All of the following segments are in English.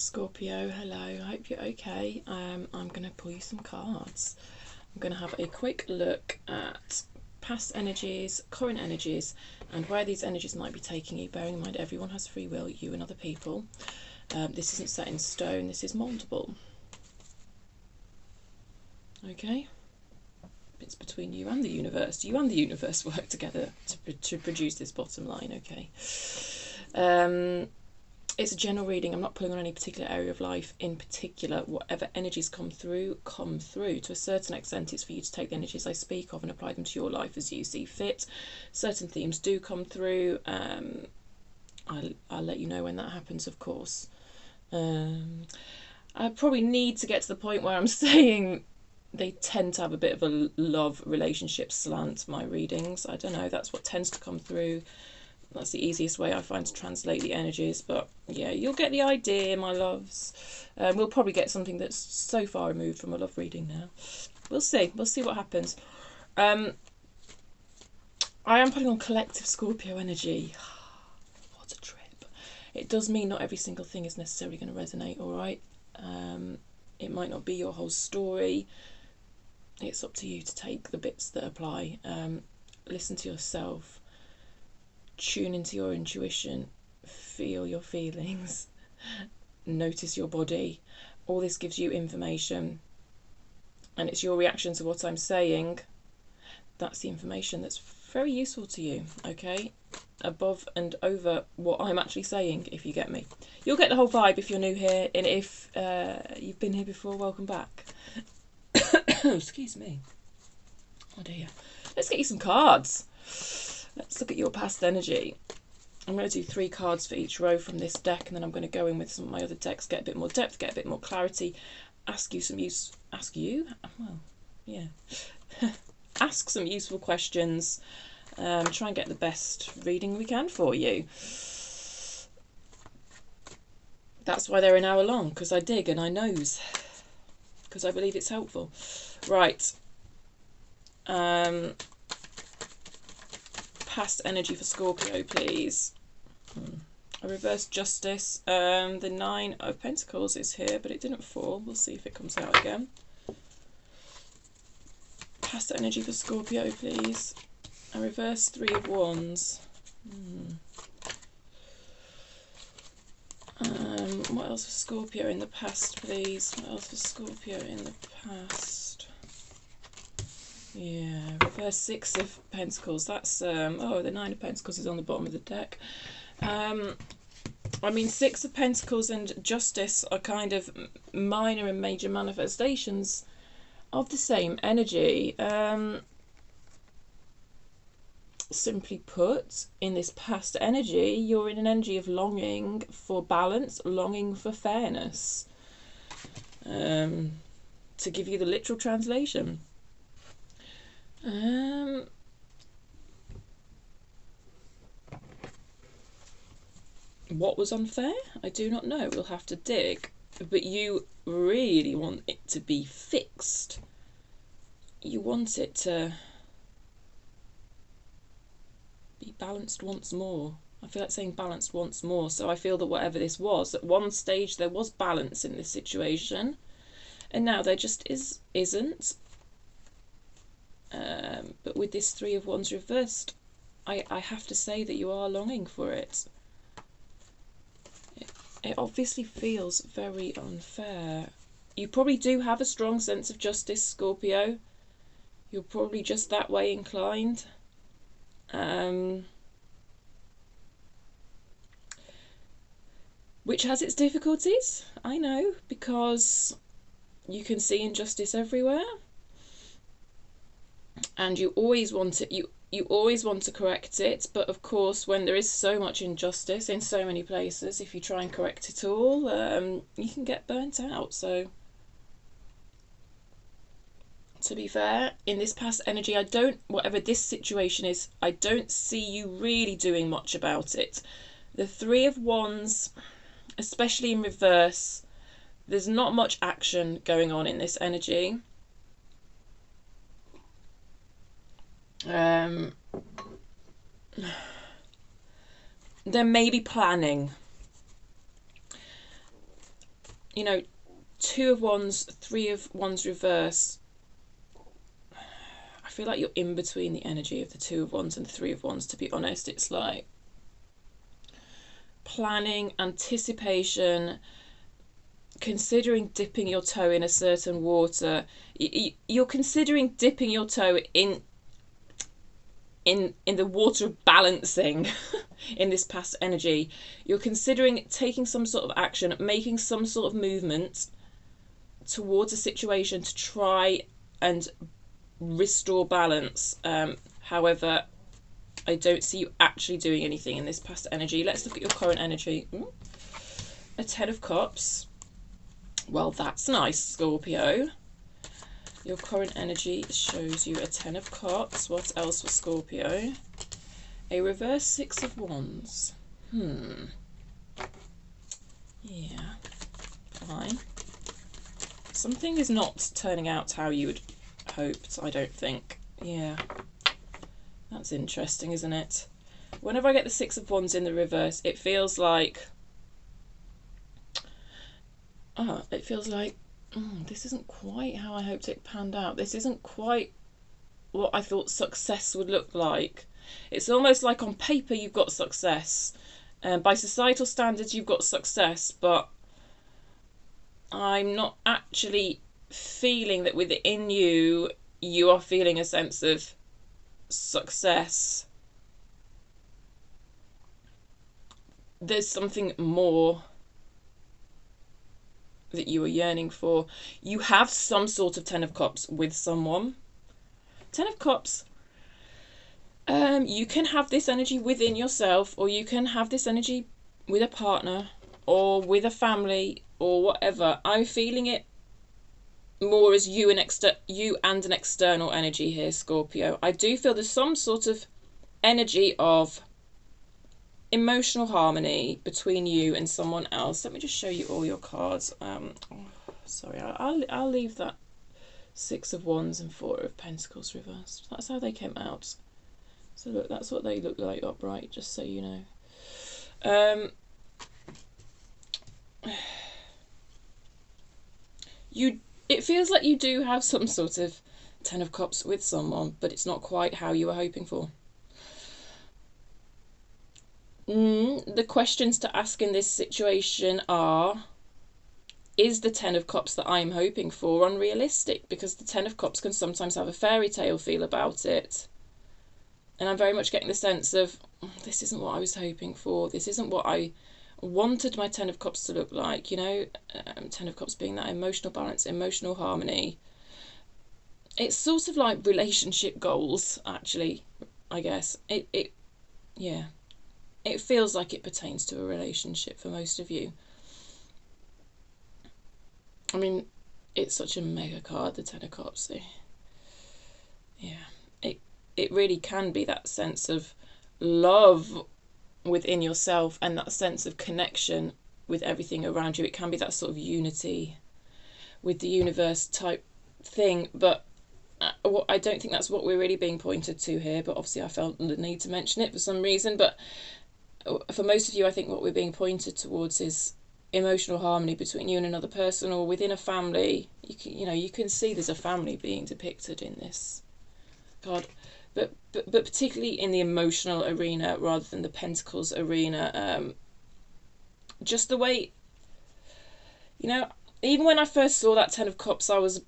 Scorpio, hello, I hope you're okay. I'm going to pull you some cards. I'm going to have a quick look at past energies, current energies, and where these energies might be taking you. Bearing in mind everyone has free will, you and other people. This isn't set in stone, this is moldable. Okay? It's between you and the universe. You and the universe work together to produce this bottom line, okay? It's a general reading. I'm not pulling on any particular area of life in particular. Whatever energies come through, come through. To a certain extent, it's for you to take the energies I speak of and apply them to your life as you see fit. Certain themes do come through. I'll let you know when that happens, of course. I probably need to get to the point where I'm saying they tend to have a bit of a love relationship slant, my readings. I don't know, that's what tends to come through. That's the easiest way I find to translate the energies, but yeah, you'll get the idea, my loves. We'll probably get something that's so far removed from a love reading now. We'll see what happens. I am putting on collective Scorpio energy. What a trip. It does mean not every single thing is necessarily going to resonate, all right? It might not be your whole story. It's up to you to take the bits that apply. Listen to yourself. Tune into your intuition, feel your feelings, notice your body. All this gives you information, and it's your reaction to what I'm saying. That's the information that's very useful to you, okay? Above and over what I'm actually saying, if you get me. You'll get the whole vibe if you're new here, and if you've been here before, welcome back. Excuse me. Oh dear. Let's get you some cards. Let's look at your past energy. I'm going to do 3 cards for each row from this deck, and then I'm going to go in with some of my other decks, get a bit more depth, get a bit more clarity, ask some useful questions, try and get the best reading we can for you. That's why they're an hour long, because I dig and I nose, because I believe it's helpful. Right. Past energy for Scorpio, please. A reverse justice. The 9 of Pentacles is here, but it didn't fall. We'll see if it comes out again. Past energy for Scorpio, please. A reverse 3 of Wands. What else for Scorpio in the past, please? What else for Scorpio in the past? Yeah, reverse 6 of Pentacles. That's oh, the 9 of Pentacles is on the bottom of the deck. I mean, 6 of Pentacles and Justice are kind of minor and major manifestations of the same energy. Simply put, in this past energy, you're in an energy of longing for balance, longing for fairness. To give you the literal translation. What was unfair? I do not know. We'll have to dig. But you really want it to be fixed. You want it to be balanced once more. I feel like saying balanced once more. So I feel that whatever this was, at one stage there was balance in this situation, and now there just isn't. But with this 3 of Wands reversed, I have to say that you are longing for it. It obviously feels very unfair. You probably do have a strong sense of justice, Scorpio. You're probably just that way inclined. Which has its difficulties, I know, because you can see injustice everywhere. And you always want it, you always want to correct it, but of course when there is so much injustice in so many places, if you try and correct it all, you can get burnt out. So to be fair, in this past energy, whatever this situation is, I don't see you really doing much about it. The 3 of Wands, especially in reverse, there's not much action going on in this energy. There may be planning. you know, Two of Wands, Three of Wands reverse. I feel like you're in between the energy of the Two of Wands and the Three of Wands, to be honest. It's like planning, anticipation, considering dipping your toe in a certain water. You're considering dipping your toe in the water of balancing in this past energy. You're considering taking some sort of action, making some sort of movement towards a situation to try and restore balance. However, I don't see you actually doing anything in this past energy. Let's look at your current energy. A Ten of Cups. Well, that's nice, Scorpio. Your current energy shows you a Ten of Cups. What else for Scorpio? A reverse Six of Wands. Yeah. Fine. Something is not turning out how you would hoped, I don't think. Yeah. That's interesting, isn't it? Whenever I get the Six of Wands in the reverse, it feels like... this isn't quite how I hoped it panned out. This isn't quite what I thought success would look like. It's almost like on paper you've got success. By societal standards you've got success, but I'm not actually feeling that within you are feeling a sense of success. There's something more that you are yearning for. You have some sort of Ten of Cups with someone. Ten of Cups, you can have this energy within yourself, or you can have this energy with a partner or with a family or whatever. I'm feeling it more as you and an external energy here, Scorpio. I do feel there's some sort of energy of emotional harmony between you and someone else. Let me just show you all your cards. Sorry, I'll leave that Six of Wands and Four of Pentacles reversed. That's how they came out. So look, that's what they look like upright, just so you know. It feels like you do have some sort of Ten of Cups with someone, but it's not quite how you were hoping for. The questions to ask in this situation are, is the Ten of Cups that I'm hoping for unrealistic? Because the Ten of Cups can sometimes have a fairy tale feel about it. And I'm very much getting the sense of, this isn't what I was hoping for. This isn't what I wanted my Ten of Cups to look like. You know, Ten of Cups being that emotional balance, emotional harmony. It's sort of like relationship goals, actually, I guess. Yeah. It feels like it pertains to a relationship for most of you. I mean, it's such a mega card, the Ten of Cups. Yeah, it really can be that sense of love within yourself and that sense of connection with everything around you. It can be that sort of unity with the universe type thing, but I don't think that's what we're really being pointed to here. But obviously I felt the need to mention it for some reason. But for most of you, I think what we're being pointed towards is emotional harmony between you and another person, or within a family. You can see there's a family being depicted in this card, but particularly in the emotional arena rather than the Pentacles arena. Just the way, even when I first saw that Ten of Cups, I was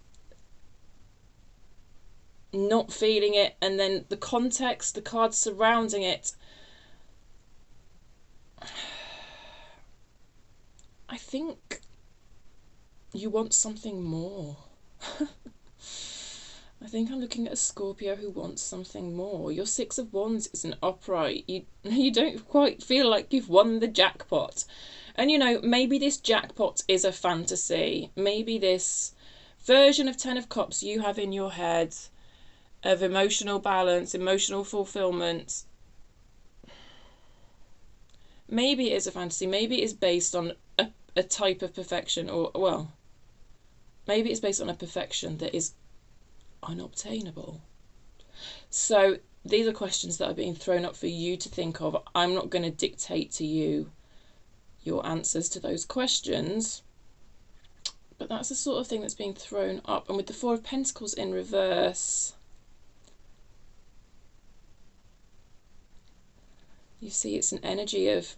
not feeling it, and then the context, the cards surrounding it, I think you want something more. I think I'm looking at a Scorpio who wants something more. Your Six of Wands is an upright. You don't quite feel like you've won the jackpot. And maybe this jackpot is a fantasy. Maybe this version of Ten of Cups you have in your head of emotional balance, emotional fulfillment, maybe it is a fantasy. Maybe it is based on a type of perfection, or, well, maybe it's based on a perfection that is unobtainable. So these are questions that are being thrown up for you to think of. I'm not going to dictate to you your answers to those questions. But that's the sort of thing that's being thrown up. And with the Four of Pentacles in reverse, you see it's an energy of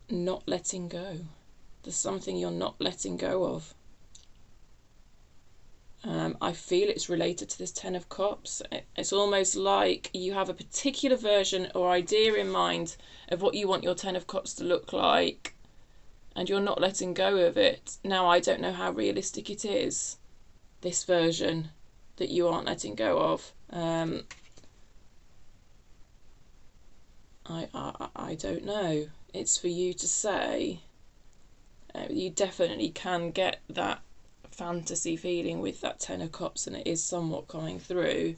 not letting go. There's something you're not letting go of. I feel it's related to this Ten of Cups. It's almost like you have a particular version or idea in mind of what you want your Ten of Cups to look like, and you're not letting go of it. Now, I don't know how realistic it is, this version that you aren't letting go of. I don't know. It's for you to say. You definitely can get that fantasy feeling with that Ten of Cups, and it is somewhat coming through.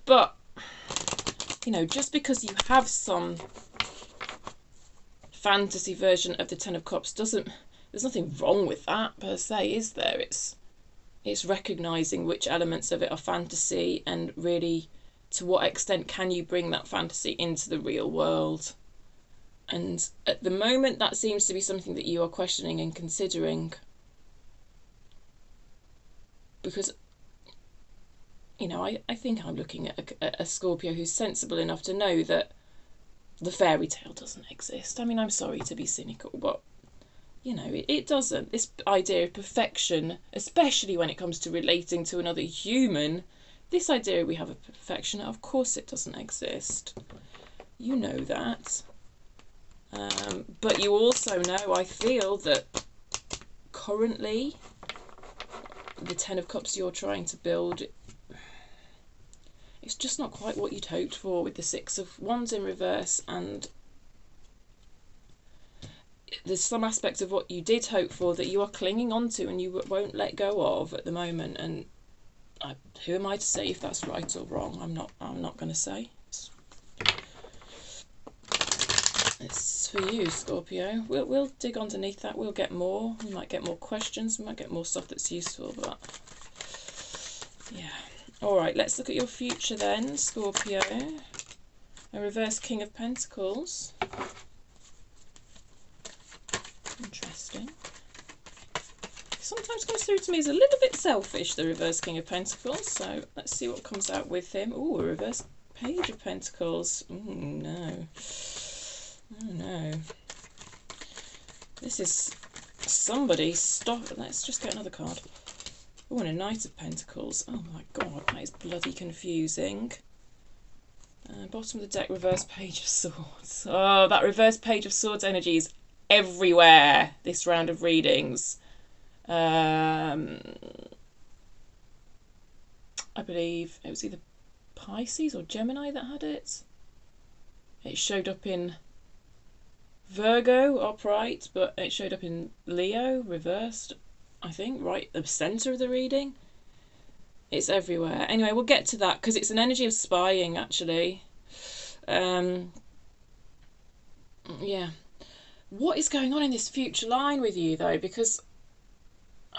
But, you know, just because you have some fantasy version of the Ten of Cups there's nothing wrong with that per se, is there? It's recognising which elements of it are fantasy, and really to what extent can you bring that fantasy into the real world. And at the moment, that seems to be something that you are questioning and considering. Because, you know, I think I'm looking at a Scorpio who's sensible enough to know that the fairy tale doesn't exist. I mean, I'm sorry to be cynical, but, you know, it doesn't. This idea of perfection, especially when it comes to relating to another human, this idea we have of perfection, of course it doesn't exist. You know that. But you also know, I feel, that currently the Ten of Cups you're trying to build, it's just not quite what you'd hoped for with the Six of Wands in reverse, and there's some aspects of what you did hope for that you are clinging on to and you won't let go of at the moment. And who am I to say if that's right or wrong? I'm not going to say. It's for you, Scorpio. We'll dig underneath that. We'll get more. We might get more questions. We might get more stuff that's useful. But yeah. All right. Let's look at your future then, Scorpio. A reverse King of Pentacles. Interesting. Sometimes comes through to me as a little bit selfish, the reverse King of Pentacles. So let's see what comes out with him. Ooh, a reverse Page of Pentacles. Ooh, no. Oh no. This is somebody. Stop. Let's just get another card. Oh, and a Knight of Pentacles. Oh my god, that is bloody confusing. Bottom of the deck, reverse Page of Swords. Oh, that reverse Page of Swords energy is everywhere this round of readings. I believe it was either Pisces or Gemini that had it. It showed up in Virgo upright, but it showed up in Leo reversed, I think, right at the centre of the reading. It's everywhere. Anyway, we'll get to that because it's an energy of spying, actually. Yeah. What is going on in this future line with you, though? Because,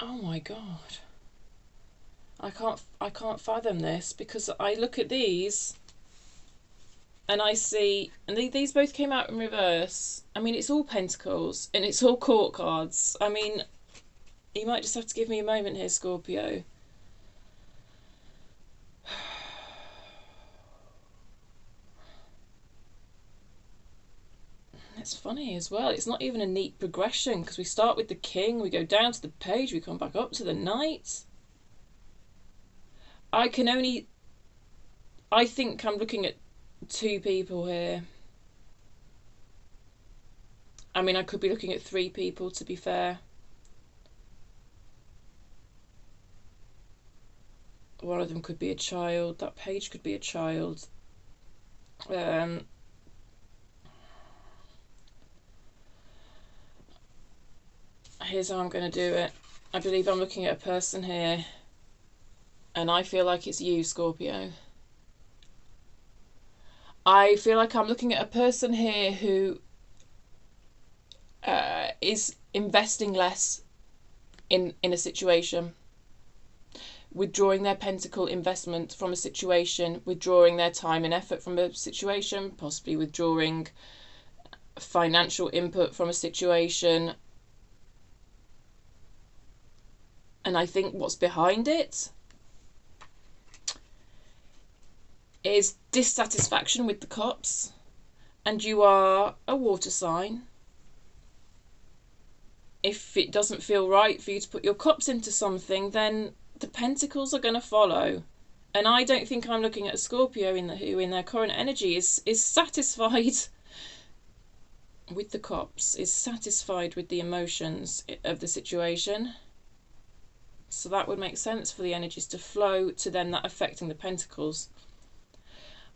oh my god, I can't fathom this, because I look at these and I see, and these both came out in reverse. I mean, it's all pentacles and it's all court cards. I mean, you might just have to give me a moment here, Scorpio. It's funny as well. It's not even a neat progression, because we start with the King, we go down to the Page, we come back up to the Knight. I think I'm looking at two people here. I mean, I could be looking at three people, to be fair. One of them could be a child. That Page could be a child. Here's how I'm going to do it. I believe I'm looking at a person here, and I feel like it's you, Scorpio. I feel like I'm looking at a person here who is investing less in a situation, withdrawing their pentacle investment from a situation, withdrawing their time and effort from a situation, possibly withdrawing financial input from a situation. And I think what's behind it is dissatisfaction with the cups. And you are a water sign. If it doesn't feel right for you to put your cups into something, then the pentacles are going to follow. And I don't think I'm looking at a Scorpio who in their current energy is satisfied with the cups, is satisfied with the emotions of the situation. So that would make sense for the energies to flow to then that affecting the pentacles,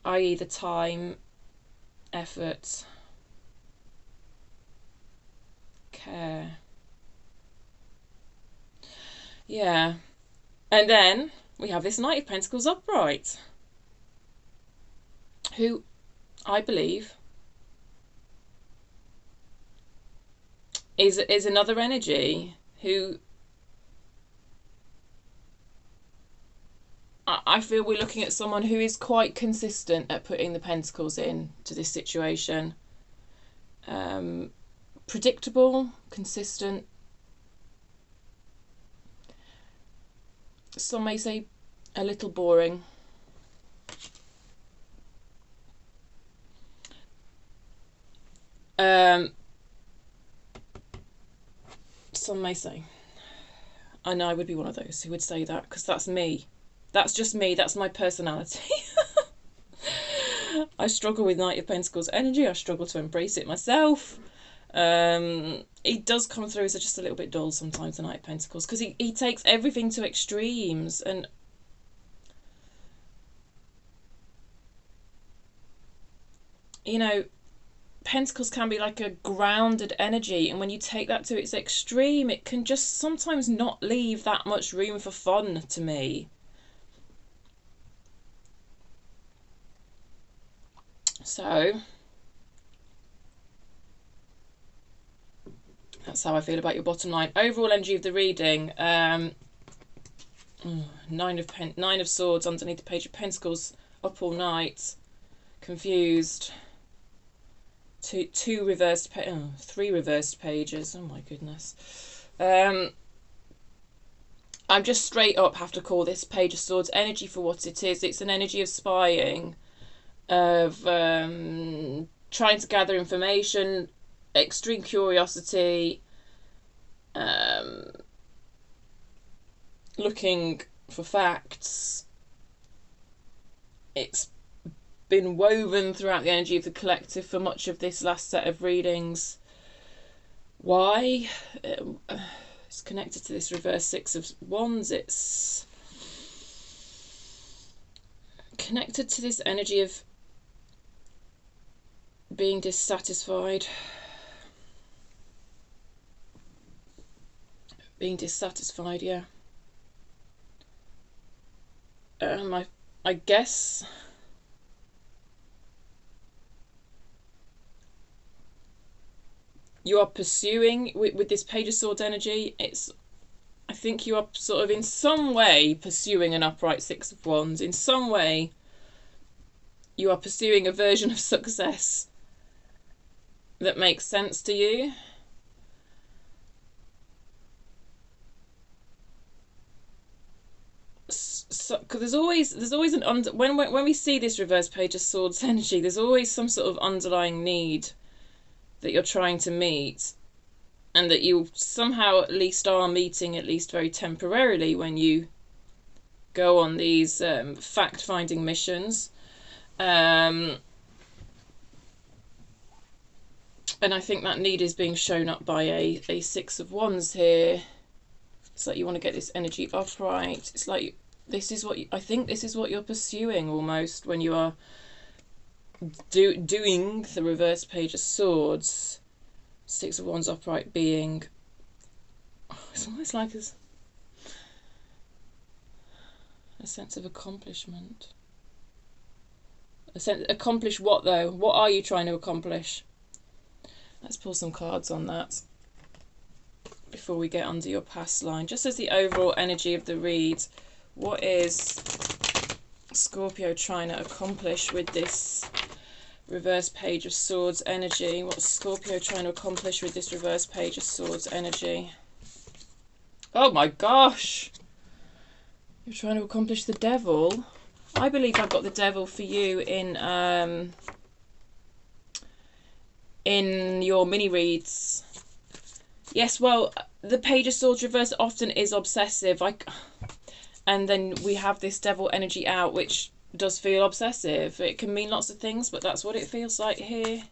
i.e. the time, effort, care. Yeah. And then we have this Knight of Pentacles upright, who I believe is another energy who I feel we're looking at someone who is quite consistent at putting the pentacles in to this situation. Predictable, consistent. Some may say a little boring. Some may say, and I would be one of those who would say that, because that's me. That's just me. That's my personality. I struggle with Knight of Pentacles energy. I struggle to embrace it myself. It does come through as just a little bit dull sometimes, the Knight of Pentacles, because he takes everything to extremes. And you know, Pentacles can be like a grounded energy, and when you take that to its extreme, it can just sometimes not leave that much room for fun to me. So that's how I feel about your bottom line. Overall energy of the reading, Nine of Swords underneath the Page of Pentacles, up all night, confused. Three reversed pages. Oh my goodness. I'm just straight up have to call this Page of Swords energy for what it is. It's an energy of spying, of trying to gather information, extreme curiosity, looking for facts. It's been woven throughout the energy of the collective for much of this last set of readings. Why? It's connected to this reverse Six of Wands. It's connected to this energy of being dissatisfied. Being dissatisfied, yeah. I guess you are pursuing with this Page of Swords energy. I think you are sort of in some way pursuing an upright Six of Wands. In some way you are pursuing a version of success that makes sense to you. So, because there's always an when we see this reverse Page of Swords energy, there's always some sort of underlying need that you're trying to meet, and that you somehow at least are meeting, at least very temporarily, when you go on these fact-finding missions. And I think that need is being shown up by a Six of Wands here. It's like you want to get this energy upright. It's like this is what I think this is what you're pursuing almost when you are doing the reverse Page of Swords. Six of Wands upright being, it's almost like a sense of accomplishment. Accomplish what though? What are you trying to accomplish? Let's pull some cards on that before we get under your past line. Just as the overall energy of the read, what is Scorpio trying to accomplish with this reverse Page of Swords energy. What's Scorpio trying to accomplish with this reverse Page of Swords energy? Oh my gosh! You're trying to accomplish the Devil. I believe I've got the Devil for you in your mini reads. Yes, well, the Page of Swords reverse often is obsessive. And then we have this Devil energy out, which does feel obsessive. It can mean lots of things, but that's what it feels like here.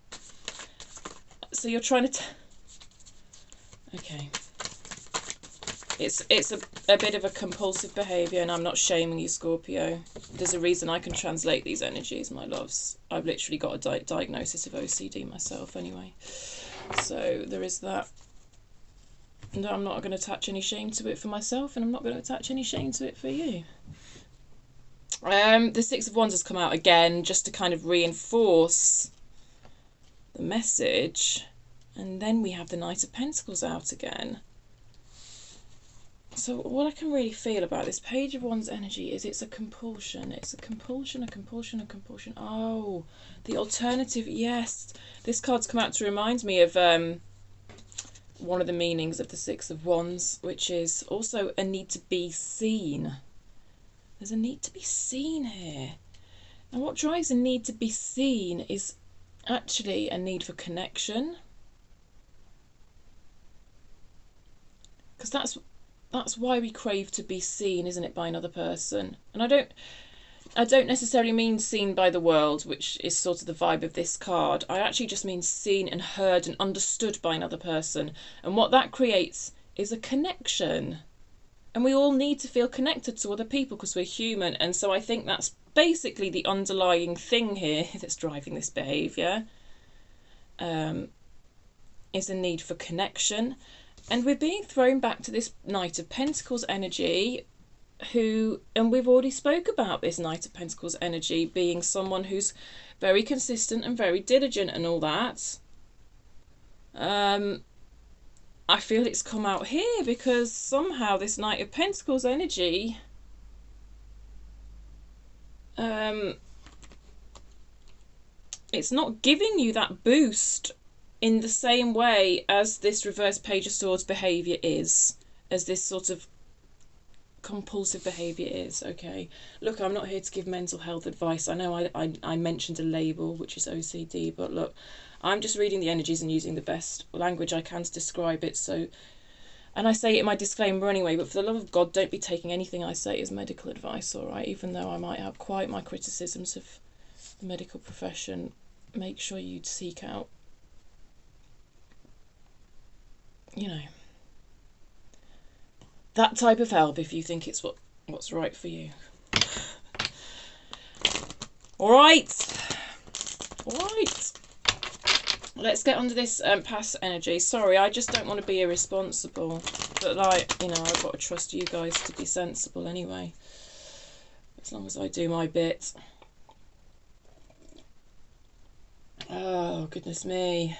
So you're trying to... Okay. It's a bit of a compulsive behaviour, and I'm not shaming you, Scorpio. There's a reason I can translate these energies, my loves. I've literally got a diagnosis of OCD myself anyway. So there is that. And I'm not going to attach any shame to it for myself, and I'm not going to attach any shame to it for you. The Six of Wands has come out again, just to kind of reinforce the message. And then we have the Knight of Pentacles out again. So what I can really feel about this Page of Wands energy is it's a compulsion. It's a compulsion, a compulsion, a compulsion. Oh, the alternative, yes. This card's come out to remind me of one of the meanings of the Six of Wands, which is also a need to be seen. There's a need to be seen here. And what drives a need to be seen is actually a need for connection. Because that's why we crave to be seen, isn't it, by another person? And I don't necessarily mean seen by the world, which is sort of the vibe of this card. I actually just mean seen and heard and understood by another person. And what that creates is a connection. And we all need to feel connected to other people because we're human. And so I think that's basically the underlying thing here that's driving this behaviour. Is a need for connection. And we're being thrown back to this Knight of Pentacles energy, and we've already spoke about this Knight of Pentacles energy being someone who's very consistent and very diligent and all that. I feel it's come out here because somehow this Knight of Pentacles energy it's not giving you that boost in the same way as this reverse Page of Swords behaviour is, as this sort of compulsive behaviour is. Okay, look, I'm not here to give mental health advice. I know I mentioned a label, which is OCD, but look, I'm just reading the energies and using the best language I can to describe it. So, and I say it in my disclaimer anyway, but for the love of God, don't be taking anything I say as medical advice, all right? Even though I might have quite my criticisms of the medical profession, make sure you seek out, you know, that type of help if you think it's what's right for you. All right. Let's get onto this past energy. Sorry, I just don't want to be irresponsible, but like, you know, I've got to trust you guys to be sensible anyway, as long as I do my bit. Oh, goodness me.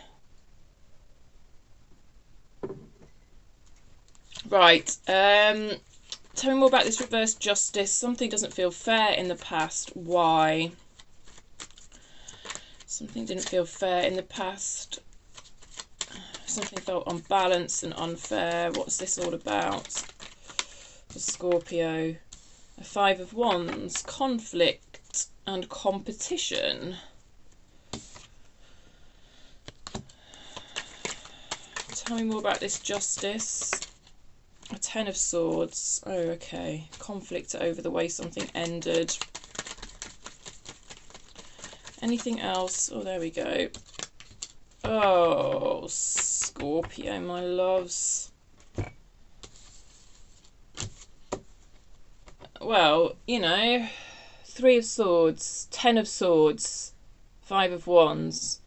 Right, tell me more about this reverse justice. Something doesn't feel fair in the past. Why? Something didn't feel fair in the past. Something felt unbalanced and unfair. What's this all about? For Scorpio. A Five of Wands. Conflict and competition. Tell me more about this justice. A Ten of Swords. Oh, okay. Conflict over the way something ended. Anything else? Oh, there we go. Oh, Scorpio, my loves. Well, you know, Three of Swords, Ten of Swords, Five of Wands.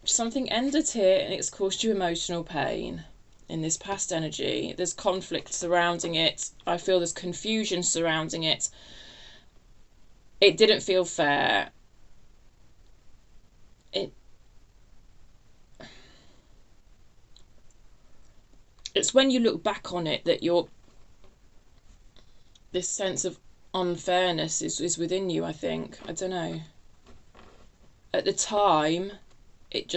Something ended here and it's caused you emotional pain. In this past energy, there's conflict surrounding it. I feel there's confusion surrounding it. It didn't feel fair. It's when you look back on it that this sense of unfairness is within you, I think. I don't know. at the time, it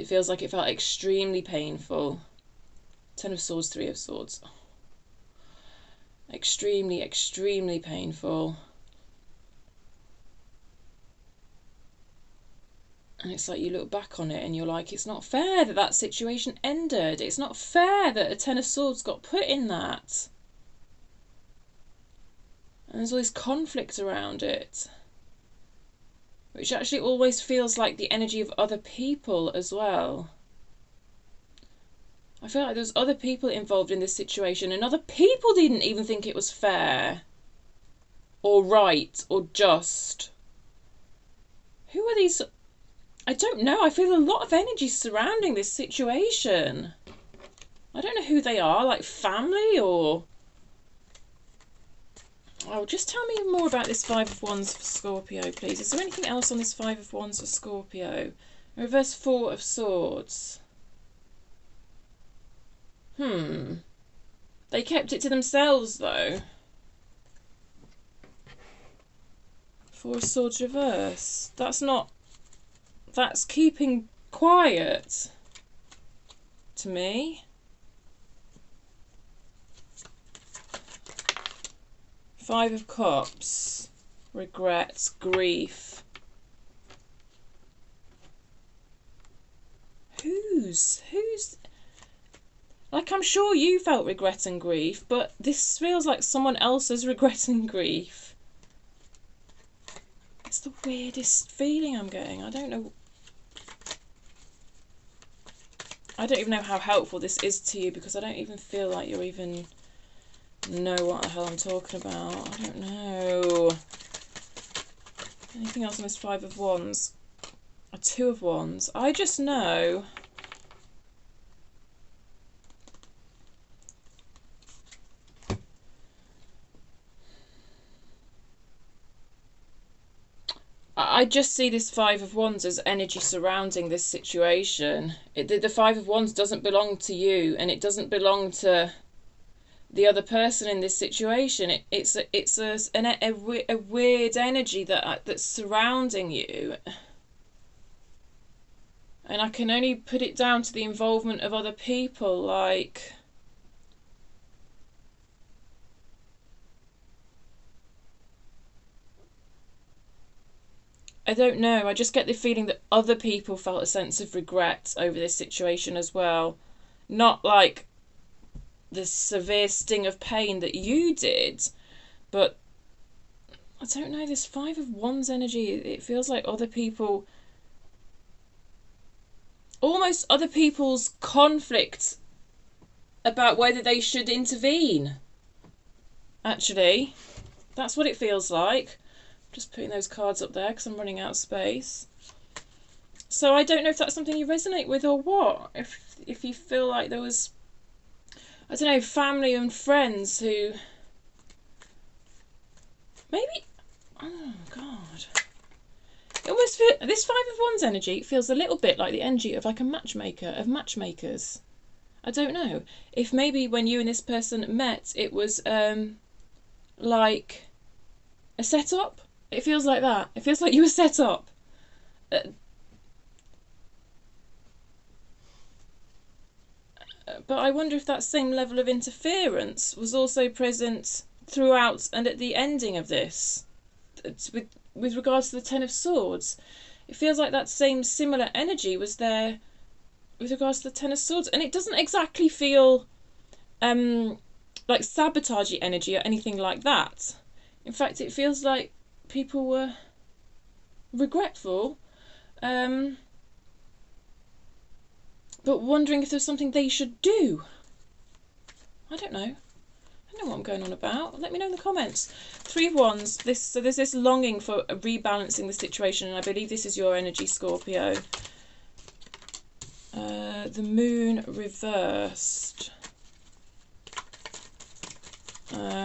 feels like it felt extremely painful. Ten of Swords, Three of Swords. Extremely, extremely painful. And it's like you look back on it and you're like, it's not fair that that situation ended. It's not fair that a Ten of Swords got put in that. And there's all this conflict around it. Which actually always feels like the energy of other people as well. I feel like there's other people involved in this situation, and other people didn't even think it was fair or right or just. Who are these? I don't know. I feel a lot of energy surrounding this situation. I don't know who they are, like family or... Oh, just tell me more about this Five of Wands for Scorpio, please. Is there anything else on this Five of Wands for Scorpio? Reverse Four of Swords. They kept it to themselves, though. Four of Swords reverse. That's keeping quiet to me. Five of Cups. Regrets, grief. Who's... Like, I'm sure you felt regret and grief, but this feels like someone else's regret and grief. It's the weirdest feeling I'm getting. I don't know. I don't even know how helpful this is to you, because I don't even feel like you even know what the hell I'm talking about. I don't know. Anything else on this Five of Wands? A Two of Wands. I just know... I just see this Five of Wands as energy surrounding this situation. The Five of Wands doesn't belong to you, and it doesn't belong to the other person in this situation. It's a weird energy that's surrounding you. And I can only put it down to the involvement of other people, like... I don't know, I just get the feeling that other people felt a sense of regret over this situation as well. Not like the severe sting of pain that you did, but I don't know, this Five of Wands energy, it feels like other people... Almost other people's conflict about whether they should intervene. Actually, that's what it feels like. Just putting those cards up there because I'm running out of space. So I don't know if that's something you resonate with or what. If you feel like there was, I don't know, family and friends who maybe, oh God. It almost feels, this Five of Wands energy feels a little bit like the energy of like a matchmaker, of matchmakers. I don't know. If maybe when you and this person met, it was like a setup. It feels like that. It feels like you were set up. But I wonder if that same level of interference was also present throughout and at the ending of this. With regards to the Ten of Swords. It feels like that same similar energy was there with regards to the Ten of Swords. And it doesn't exactly feel like sabotagey energy or anything like that. In fact, it feels like people were regretful, but wondering if there's something they should do. I don't know. I don't know what I'm going on about. Let me know in the comments. Three of Wands. So there's this longing for rebalancing the situation, and I believe this is your energy, Scorpio. The Moon reversed.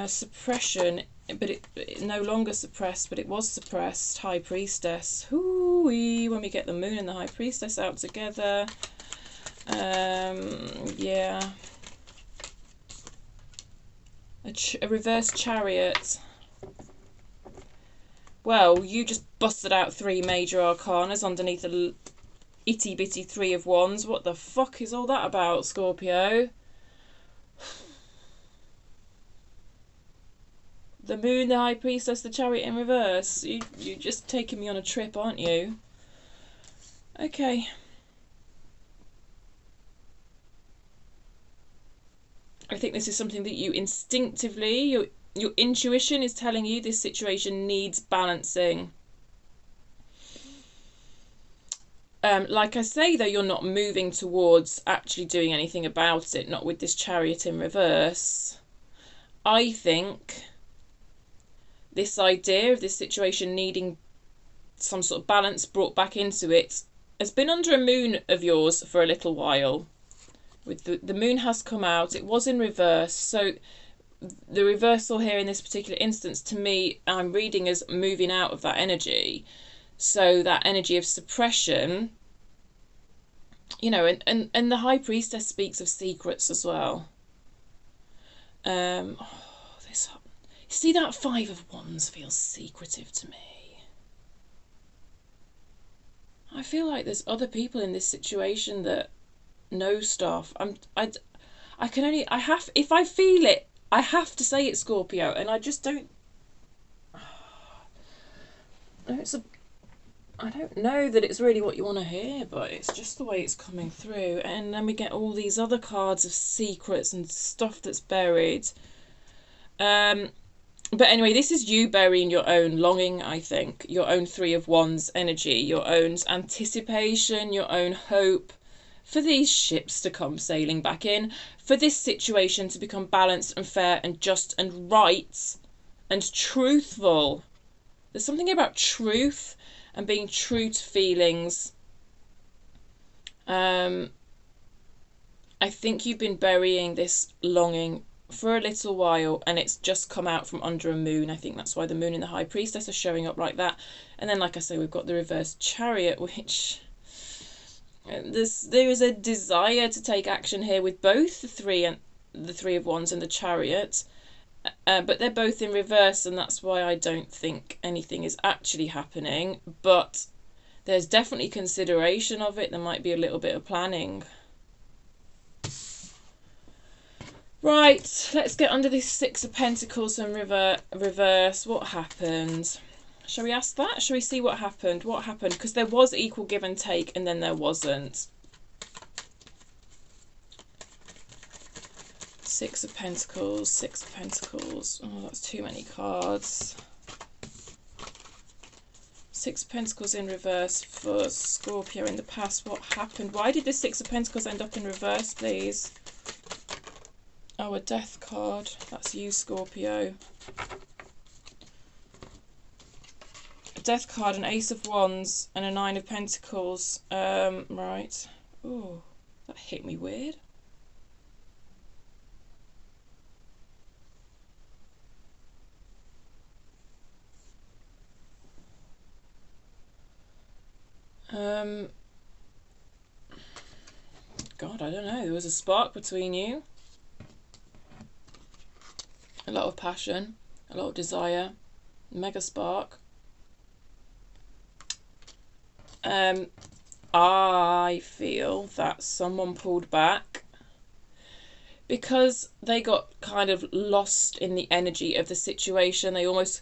Suppression. But it no longer suppressed, but it was suppressed. High Priestess. Hoo-wee, when we get the Moon and the High Priestess out together. Yeah. A reverse Chariot. Well, you just busted out 3 major arcanas underneath a itty bitty 3 of Wands. What the fuck is all that about, Scorpio? The Moon, the High Priestess, the Chariot in reverse. You're just taking me on a trip, aren't you? Okay. I think this is something that you instinctively, your intuition is telling you this situation needs balancing. Like I say, though, you're not moving towards actually doing anything about it, not with this Chariot in reverse. I think this idea of this situation needing some sort of balance brought back into it has been under a moon of yours for a little while. With the moon has come out, it was in reverse, so the reversal here in this particular instance, to me, I'm reading as moving out of that energy. So that energy of suppression, you know, and the High Priestess speaks of secrets as well. See, that 5 of Wands feels secretive to me. I feel like there's other people in this situation that know stuff. If I feel it, I have to say it, Scorpio, and I just don't. I don't know that it's really what you want to hear, but it's just the way it's coming through. And then we get all these other cards of secrets and stuff that's buried. But anyway, this is you burying your own longing, I think. Your own 3 of Wands energy, your own anticipation, your own hope for these ships to come sailing back in, for this situation to become balanced and fair and just and right and truthful. There's something about truth and being true to feelings. I think you've been burying this longing for a little while, and it's just come out from under a moon. I think that's why the moon and the High Priestess are showing up like that. And then, like I say, we've got the reverse Chariot, which there is a desire to take action here with both the 3 of Wands and the Chariot, but they're both in reverse, and that's why I don't think anything is actually happening. But there's definitely consideration of it. There might be a little bit of planning. Right, let's get under this 6 of Pentacles and reverse. What happened? Shall we ask that? Shall we see what happened? What happened? Because there was equal give and take, and then there wasn't. 6 of Pentacles, 6 of Pentacles. Oh, that's too many cards. 6 of Pentacles in reverse for Scorpio in the past. What happened? Why did the 6 of Pentacles end up in reverse, please? Oh, a Death card. That's you, Scorpio. A Death card, an Ace of Wands, and a 9 of Pentacles. Right. Ooh, that hit me weird. God, I don't know. There was a spark between you. A lot of passion, a lot of desire, mega spark. I feel that someone pulled back because they got kind of lost in the energy of the situation. They almost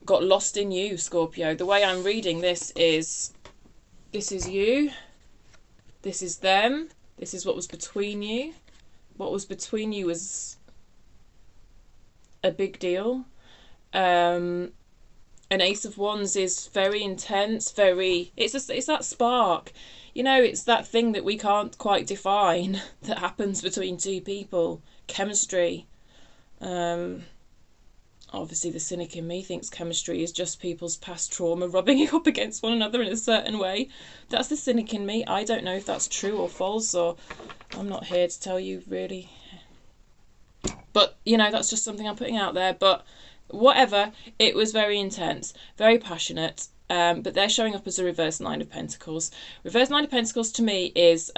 got lost in you, Scorpio. The way I'm reading this is you, this is them, this is what was between you. What was between you was a big deal. An Ace of Wands is very intense, it's that spark, you know, it's that thing that we can't quite define that happens between 2 people. Chemistry. Obviously the cynic in me thinks chemistry is just people's past trauma rubbing up against one another in a certain way. That's the cynic in me. I don't know if that's true or false, or I'm not here to tell you really. But, you know, that's just something I'm putting out there. But whatever, it was very intense, very passionate. But they're showing up as a reverse 9 of Pentacles. Reverse 9 of Pentacles to me is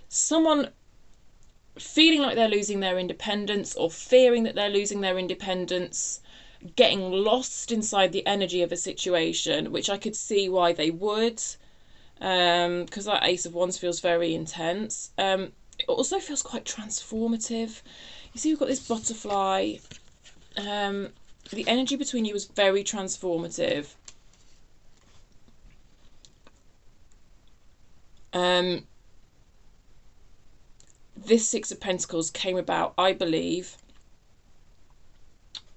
someone feeling like they're losing their independence, or fearing that they're losing their independence, getting lost inside the energy of a situation, which I could see why they would, because that Ace of Wands feels very intense. It also feels quite transformative. You see, we've got this butterfly. The energy between you was very transformative. This Six of Pentacles came about, I believe,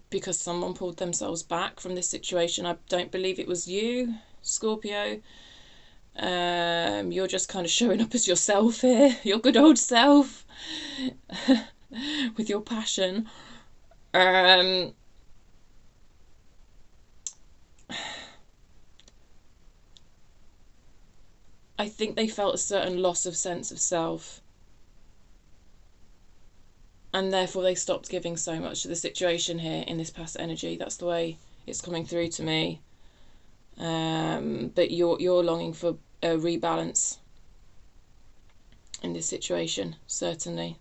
because someone pulled themselves back from this situation. I don't believe it was you, Scorpio. You're just kind of showing up as yourself here, your good old self, with your passion. I think they felt a certain loss of sense of self, and therefore they stopped giving so much to the situation here in this past energy. That's the way it's coming through to me. But you're longing for a rebalance in this situation, certainly.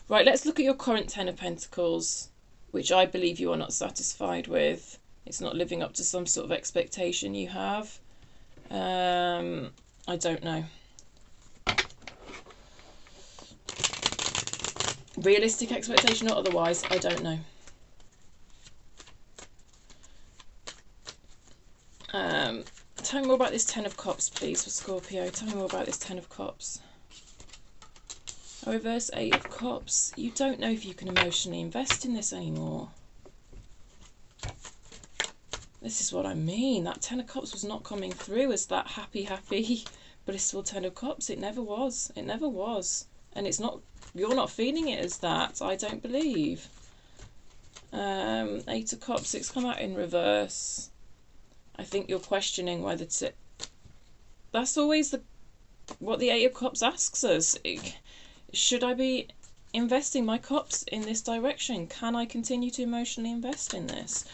Right, let's look at your current Ten of Pentacles, which I believe you are not satisfied with. It's not living up to some sort of expectation you have. I don't know. Realistic expectation or otherwise, I don't know. Tell me more about this Ten of Cups, please, for Scorpio. Tell me more about this Ten of Cups. A reverse Eight of Cups. You don't know if you can emotionally invest in this anymore. This is what I mean. That Ten of Cups was not coming through as that happy, blissful Ten of Cups. It never was. It never was. And it's not, you're not feeling it as that, I don't believe. Eight of Cups, it's come out in reverse. I think you're questioning whether to... That's always what the Eight of Cups asks us. Should I be investing my cups in this direction? Can I continue to emotionally invest in this?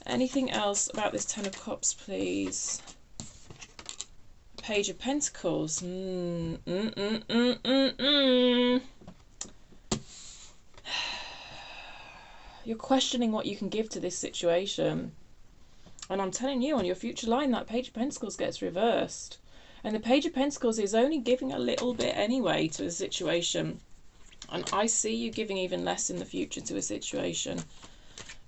Anything else about this Ten of Cups, please? Page of Pentacles. You're questioning what you can give to this situation. And I'm telling you, on your future line, that Page of Pentacles gets reversed. And the Page of Pentacles is only giving a little bit anyway to a situation. And I see you giving even less in the future to a situation,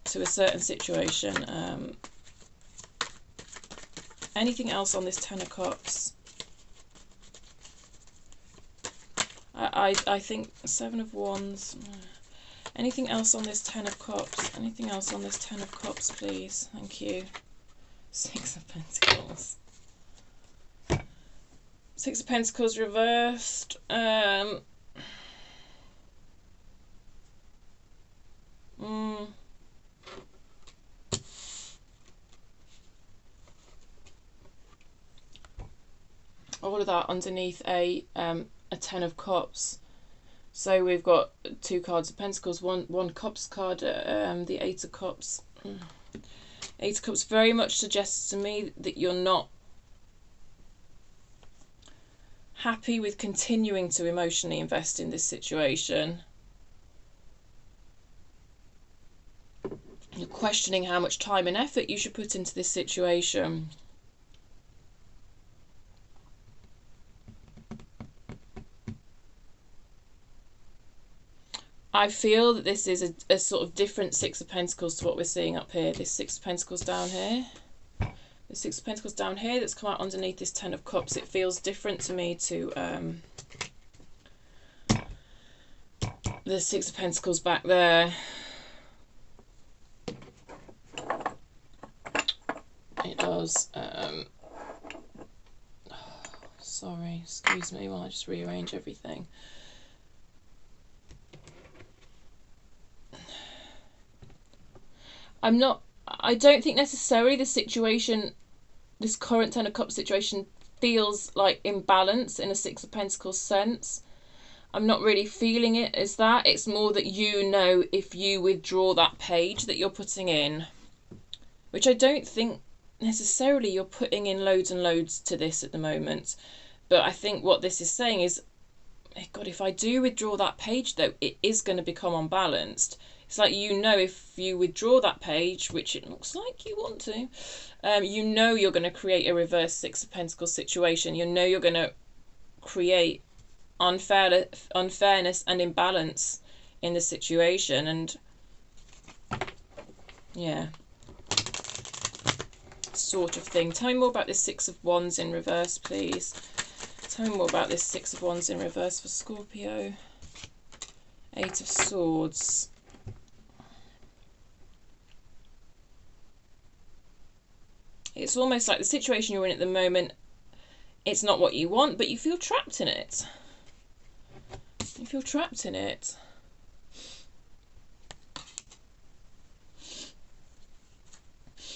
to a certain situation. Anything else on this Ten of Cups? I think Seven of Wands. Anything else on this Ten of Cups? Anything else on this Ten of Cups, please? Thank you. Six of Pentacles. Six of Pentacles reversed. All of that underneath a Ten of Cups. So we've got two cards of Pentacles, one Cups card, the Eight of Cups. Eight of Cups very much suggests to me that you're not happy with continuing to emotionally invest in this situation. You're questioning how much time and effort you should put into this situation. I feel that this is a sort of different Six of Pentacles to what we're seeing up here. This Six of Pentacles down here. The Six of Pentacles down here that's come out underneath this Ten of Cups. It feels different to me to the Six of Pentacles back there. It does. Sorry, excuse me while I just rearrange everything. I don't think necessarily the situation, this current Ten of Cups situation, feels like imbalance in a Six of Pentacles sense. I'm not really feeling it as that. It's more that you know if you withdraw that page that you're putting in, which I don't think necessarily you're putting in loads and loads to this at the moment. But I think what this is saying is God, if I do withdraw that page though, it is going to become unbalanced. It's like, you know, if you withdraw that page, which it looks like you want to, you know you're going to create a reverse Six of Pentacles situation. You know you're going to create unfairness and imbalance in the situation. And yeah, sort of thing. Tell me more about this Six of Wands in reverse, please. Tell me more about this Six of Wands in reverse for Scorpio. Eight of Swords. It's almost like the situation you're in at the moment, it's not what you want, but you feel trapped in it. You feel trapped in it.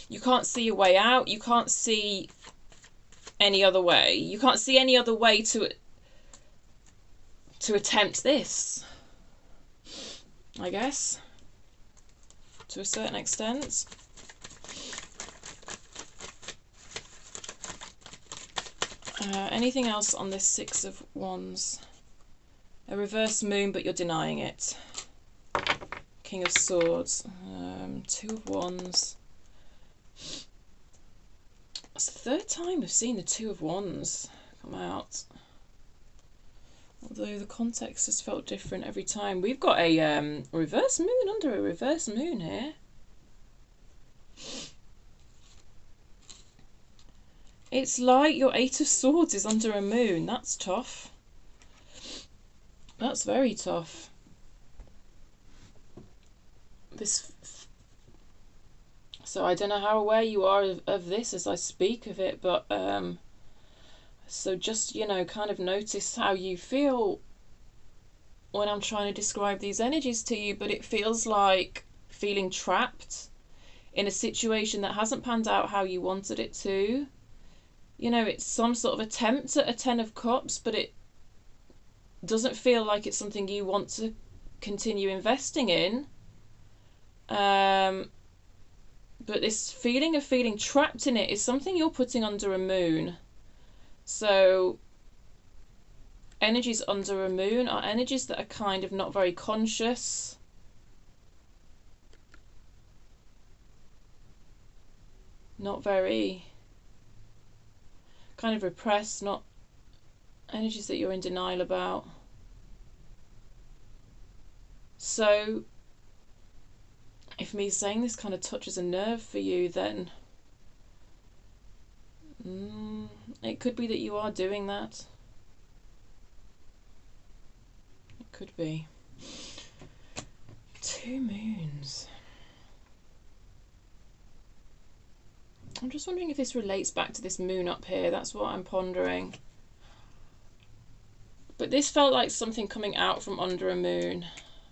You can't see a way out. You can't see any other way. You can't see any other way to attempt this, I guess, to a certain extent. Anything else on this Six of Wands? A reverse moon, but you're denying it. King of Swords. Two of Wands. It's the third time we've seen the Two of Wands come out. Although the context has felt different every time. We've got a reverse moon under a reverse moon here. It's like your Eight of Swords is under a moon. That's tough. That's very tough. So I don't know how aware you are of this as I speak of it, but so just, you know, kind of notice how you feel when I'm trying to describe these energies to you. But it feels like feeling trapped in a situation that hasn't panned out how you wanted it to. You know, it's some sort of attempt at a Ten of Cups, but it doesn't feel like it's something you want to continue investing in. But this feeling of feeling trapped in it is something you're putting under a moon. So energies under a moon are energies that are kind of not very conscious. Not very kind of repressed, not energies that you're in denial about. So if me saying this kind of touches a nerve for you, then it could be that you are doing that. It could be. Two moons. I'm just wondering if this relates back to this moon up here. That's what I'm pondering. But this felt like something coming out from under a moon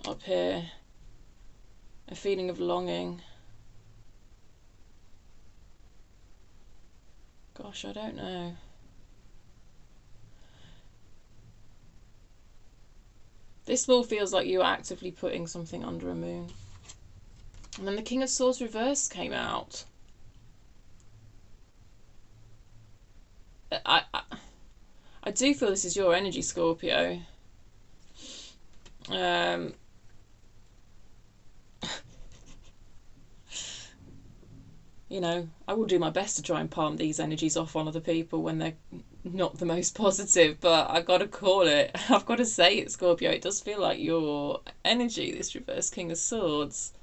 up here. A feeling of longing. Gosh, I don't know. This all feels like you're actively putting something under a moon. And then the King of Swords reverse came out. I do feel this is your energy, Scorpio. You know, I will do my best to try and palm these energies off on other people when they're not the most positive, but I've got to call it. I've got to say it, Scorpio. It does feel like your energy, this reverse King of Swords.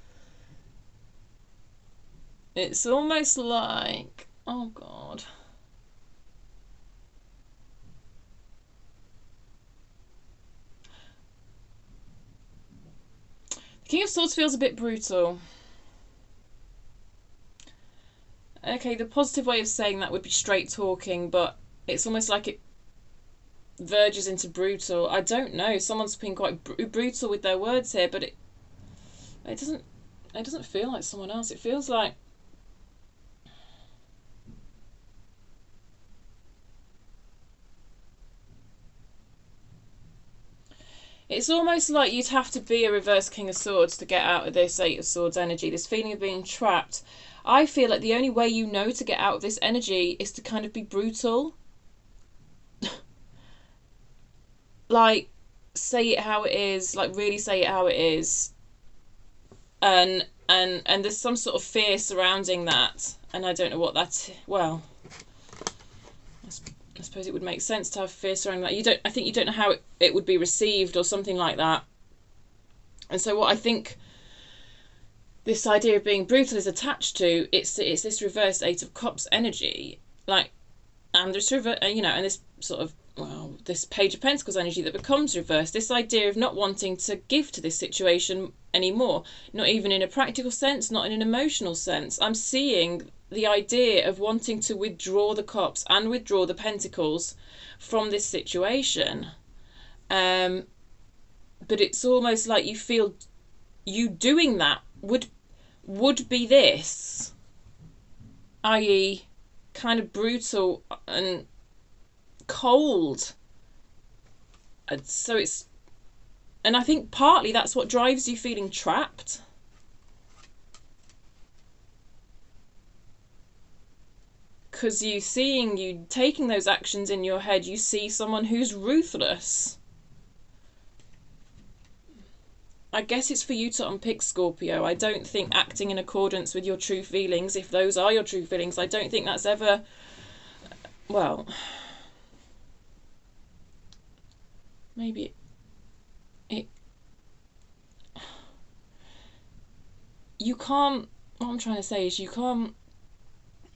It's almost like, oh God. The King of Swords feels a bit brutal. Okay, the positive way of saying that would be straight talking, but it's almost like it verges into brutal. I don't know. Someone's been quite brutal with their words here, but it doesn't feel like someone else. It feels like it's almost like you'd have to be a reverse King of Swords to get out of this Eight of Swords energy, this feeling of being trapped. I feel like the only way you know to get out of this energy is to kind of be brutal. Like, say it how it is, like really say it how it is, and there's some sort of fear surrounding that, and I don't know what that. Well, I suppose it would make sense to have fear surrounding that. I think you don't know how it would be received or something like that. And so what I think this idea of being brutal is attached to, it's this reverse Eight of Cups energy, like, and this and this sort of, well, this Page of Pentacles energy that becomes reversed. This idea of not wanting to give to this situation anymore, not even in a practical sense, not in an emotional sense. I'm seeing the idea of wanting to withdraw the Cups and withdraw the Pentacles from this situation. But it's almost like you feel you doing that would be this, i.e. kind of brutal and cold. And so it's, and I think partly that's what drives you feeling trapped. Because you taking those actions in your head, you see someone who's ruthless. I guess it's for you to unpick, Scorpio. I don't think acting in accordance with your true feelings, if those are your true feelings, I don't think that's ever, well, maybe you can't, what I'm trying to say is you can't,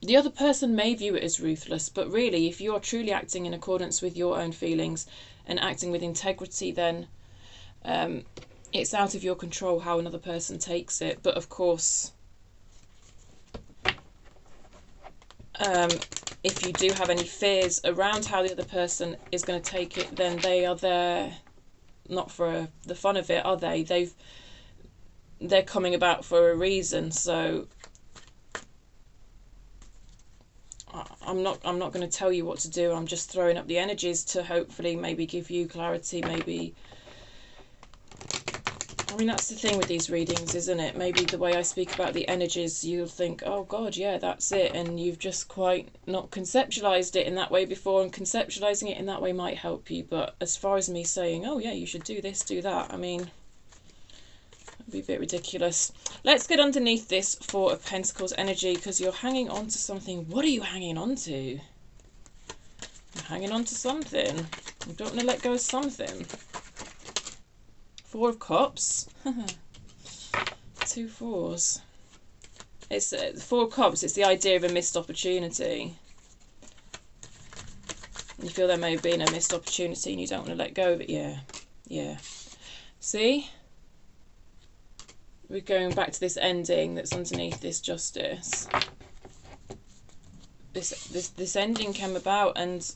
the other person may view it as ruthless, but really, if you're truly acting in accordance with your own feelings and acting with integrity, then it's out of your control how another person takes it. But of course, if you do have any fears around how the other person is going to take it, then they are there not for the fun of it, are they? They're coming about for a reason. So I'm not going to tell you what to do. I'm just throwing up the energies to hopefully maybe give you clarity, maybe. I mean, that's the thing with these readings, isn't it? Maybe the way I speak about the energies, you'll think, oh God, yeah, that's it. And you've just quite not conceptualized it in that way before, and conceptualizing it in that way might help you. But as far as me saying, oh yeah, you should do this, do that, I mean, it'd be a bit ridiculous. Let's get underneath this Four of Pentacles energy, because you're hanging on to something. What are you hanging on to? You're hanging on to something. You don't want to let go of something. Four of Cups. Two fours. It's Four of Cups. It's the idea of a missed opportunity. You feel there may have been a missed opportunity and you don't want to let go of it. Yeah. See? We're going back to this ending that's underneath this Justice. This ending came about, and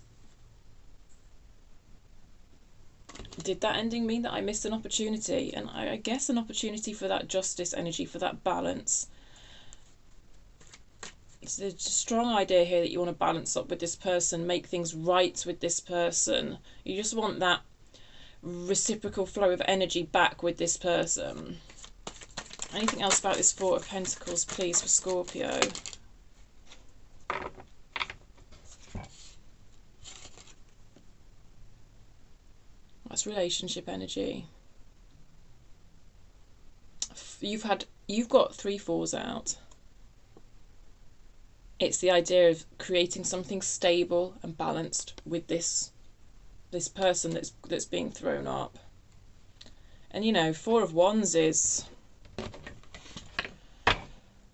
did that ending mean that I missed an opportunity? And I guess an opportunity for that Justice energy, for that balance. It's a strong idea here that you want to balance up with this person, make things right with this person. You just want that reciprocal flow of energy back with this person. Anything else about this Four of Pentacles, please, for Scorpio? That's relationship energy. You've got 3 fours out. It's the idea of creating something stable and balanced with this person that's being thrown up. And you know, Four of Wands is,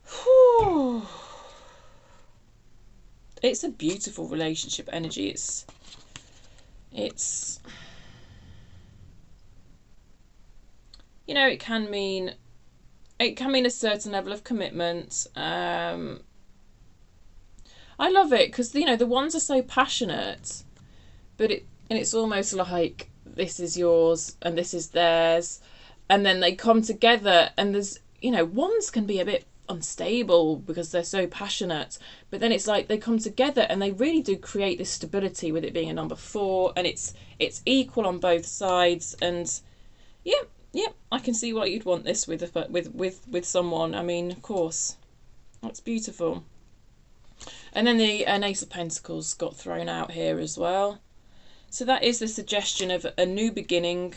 whew, it's a beautiful relationship energy. It's you know, it can mean a certain level of commitment. I love it because, you know, the Wands are so passionate, but it's almost like this is yours and this is theirs, and then they come together, and there's, you know, Wands can be a bit unstable because they're so passionate, but then it's like they come together and they really do create this stability with it being a number 4, and it's equal on both sides. And yeah, I can see why you'd want this with someone. I mean, of course, that's beautiful. And then an Ace of Pentacles got thrown out here as well. So that is the suggestion of a new beginning,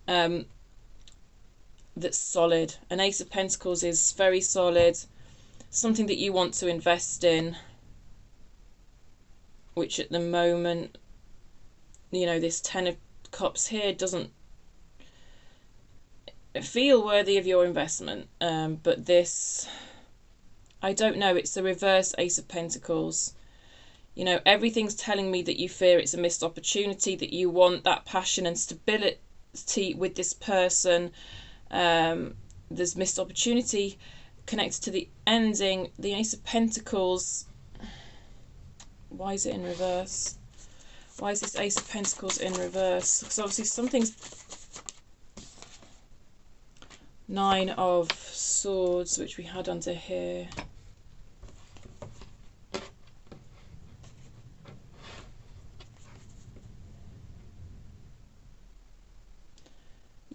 that's solid. An Ace of Pentacles is very solid, something that you want to invest in, which at the moment, you know, this Ten of Cups here doesn't feel worthy of your investment. But this, I don't know, it's the reverse Ace of Pentacles. You know, everything's telling me that you fear it's a missed opportunity, that you want that passion and stability with this person. There's missed opportunity connected to the ending. The Ace of Pentacles, why is it in reverse? Why is this Ace of Pentacles in reverse? Because obviously something's... Nine of Swords, which we had under here.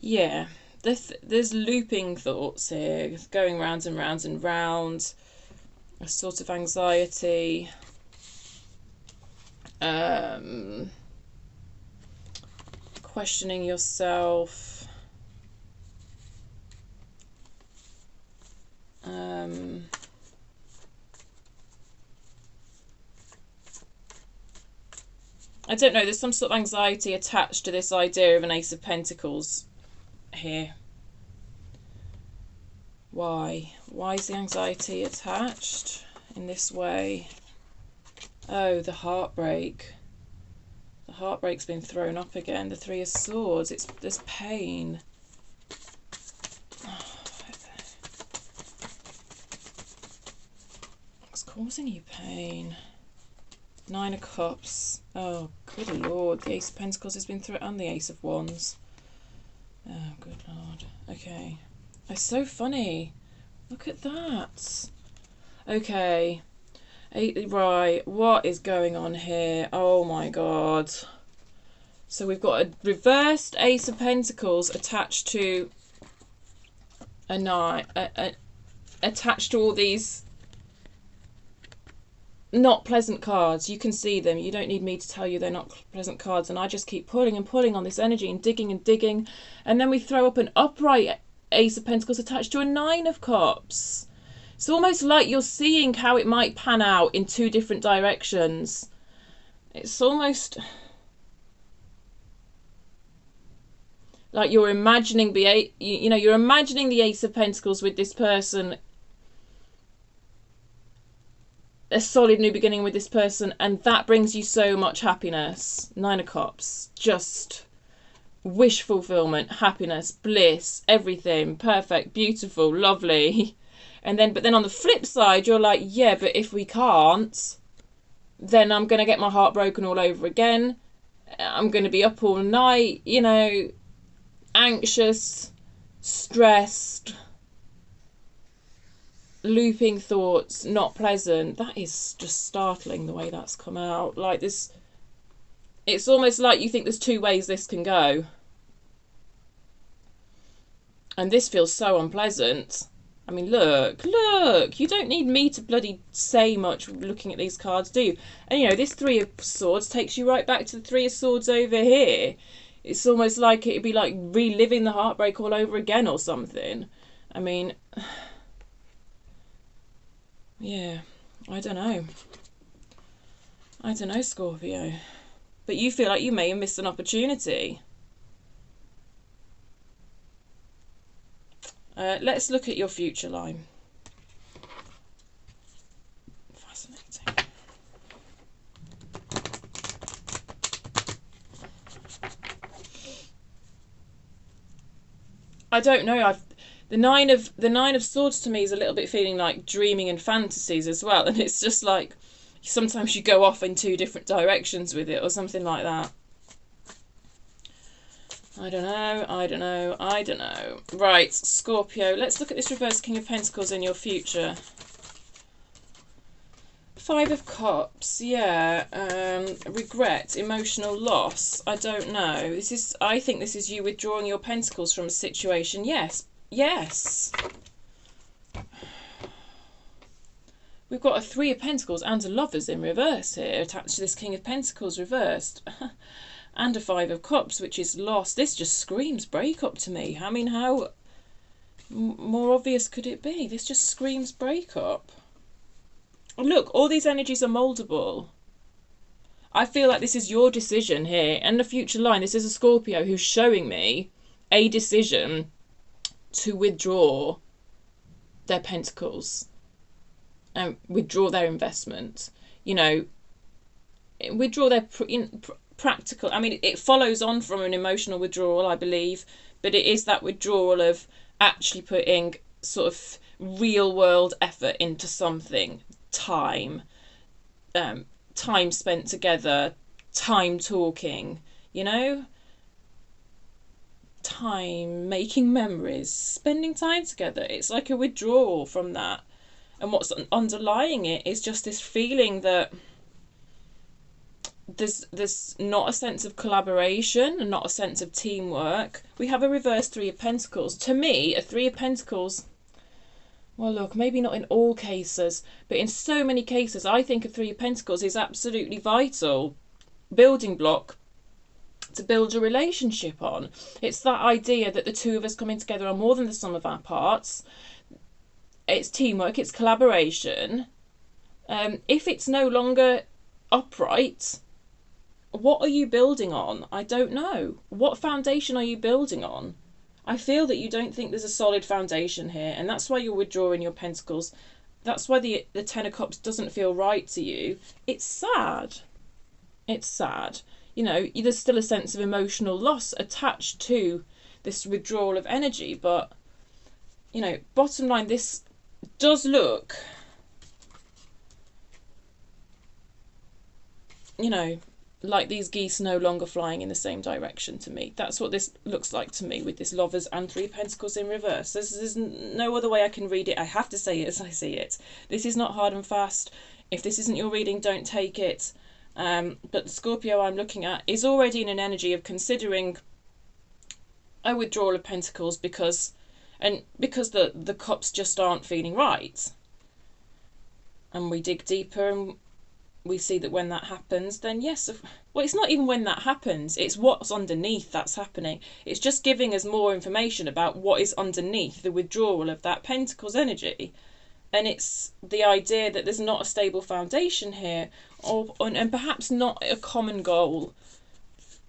Yeah, there's looping thoughts here, going round and round and round, a sort of anxiety, questioning yourself, I don't know, there's some sort of anxiety attached to this idea of an Ace of Pentacles here. Why? Why is the anxiety attached in this way? Oh, the heartbreak. The heartbreak's been thrown up again. The Three of Swords. There's pain. What's causing you pain? Nine of Cups. Oh, good Lord. The Ace of Pentacles has been through, and the Ace of Wands. Oh, good Lord. Okay. It's so funny. Look at that. Okay. Right. What is going on here? Oh my God. So we've got a reversed Ace of Pentacles attached to a nine. Attached to all these not pleasant cards. You can see them. You don't need me to tell you they're not pleasant cards. And I just keep pulling and pulling on this energy and digging and digging. And then we throw up an upright Ace of Pentacles attached to a Nine of Cups. It's almost like you're seeing how it might pan out in two different directions. It's almost like you're imagining you're imagining the Ace of Pentacles with this person, a solid new beginning with this person, and that brings you so much happiness. Nine of Cups, just wish fulfillment, happiness, bliss, everything perfect, beautiful, lovely. And then, but then on the flip side, you're like, yeah, but if we can't, then I'm going to get my heart broken all over again. I'm going to be up all night, you know, anxious, stressed, looping thoughts, not pleasant. That is just startling the way that's come out. Like this, it's almost like you think there's two ways this can go. And this feels so unpleasant. I mean, look, you don't need me to bloody say much looking at these cards, do you? And, you know, this Three of Swords takes you right back to the Three of Swords over here. It's almost like it'd be like reliving the heartbreak all over again or something. I mean, yeah, I don't know. I don't know, Scorpio. But you feel like you may have missed an opportunity. Let's look at your future line. Fascinating. I don't know. The nine of Swords to me is a little bit feeling like dreaming and fantasies as well, and it's just like sometimes you go off in two different directions with it or something like that. I don't know. Right, Scorpio, let's look at this reverse King of Pentacles in your future. Five of Cups, yeah. Regret, emotional loss. I don't know. I think this is you withdrawing your pentacles from a situation. Yes. We've got a Three of Pentacles and a Lovers in reverse here, attached to this King of Pentacles reversed. and a Five of Cups, which is loss. This just screams breakup to me. I mean, how more obvious could it be? This just screams breakup. Look, all these energies are moldable. I feel like this is your decision here. And the future line, this is a Scorpio who's showing me a decision to withdraw their pentacles and withdraw their investment. You know, withdraw their practical. I mean, it follows on from an emotional withdrawal, I believe, but it is that withdrawal of actually putting sort of real world effort into something. Time spent together, time talking, you know, time making memories, spending time together. It's like a withdrawal from that. And what's underlying it is just this feeling that there's not a sense of collaboration and not a sense of teamwork. We have a reverse Three of Pentacles. To me, a Three of Pentacles, well, look, maybe not in all cases, but in so many cases, I think a Three of Pentacles is absolutely vital building block to build a relationship on. It's that idea that the two of us coming together are more than the sum of our parts. It's teamwork, it's collaboration. If it's no longer upright, what are you building on? I don't know. What foundation are you building on? I feel that you don't think there's a solid foundation here, and that's why you're withdrawing your pentacles. That's why the Ten of Cups doesn't feel right to you. It's sad. It's sad. You know, there's still a sense of emotional loss attached to this withdrawal of energy, but, you know, bottom line, this does look, you know, like these geese no longer flying in the same direction to me. That's what this looks like to me with this Lovers and Three of Pentacles in reverse. There's no other way I can read it. I have to say it as I see it. This is not hard and fast. If this isn't your reading, don't take it. But the Scorpio I'm looking at is already in an energy of considering a withdrawal of Pentacles because the cups just aren't feeling right. And we dig deeper and we see that when that happens, then yes, well, it's not even when that happens, it's what's underneath that's happening. It's just giving us more information about what is underneath the withdrawal of that Pentacles energy. And it's the idea that there's not a stable foundation here, and perhaps not a common goal.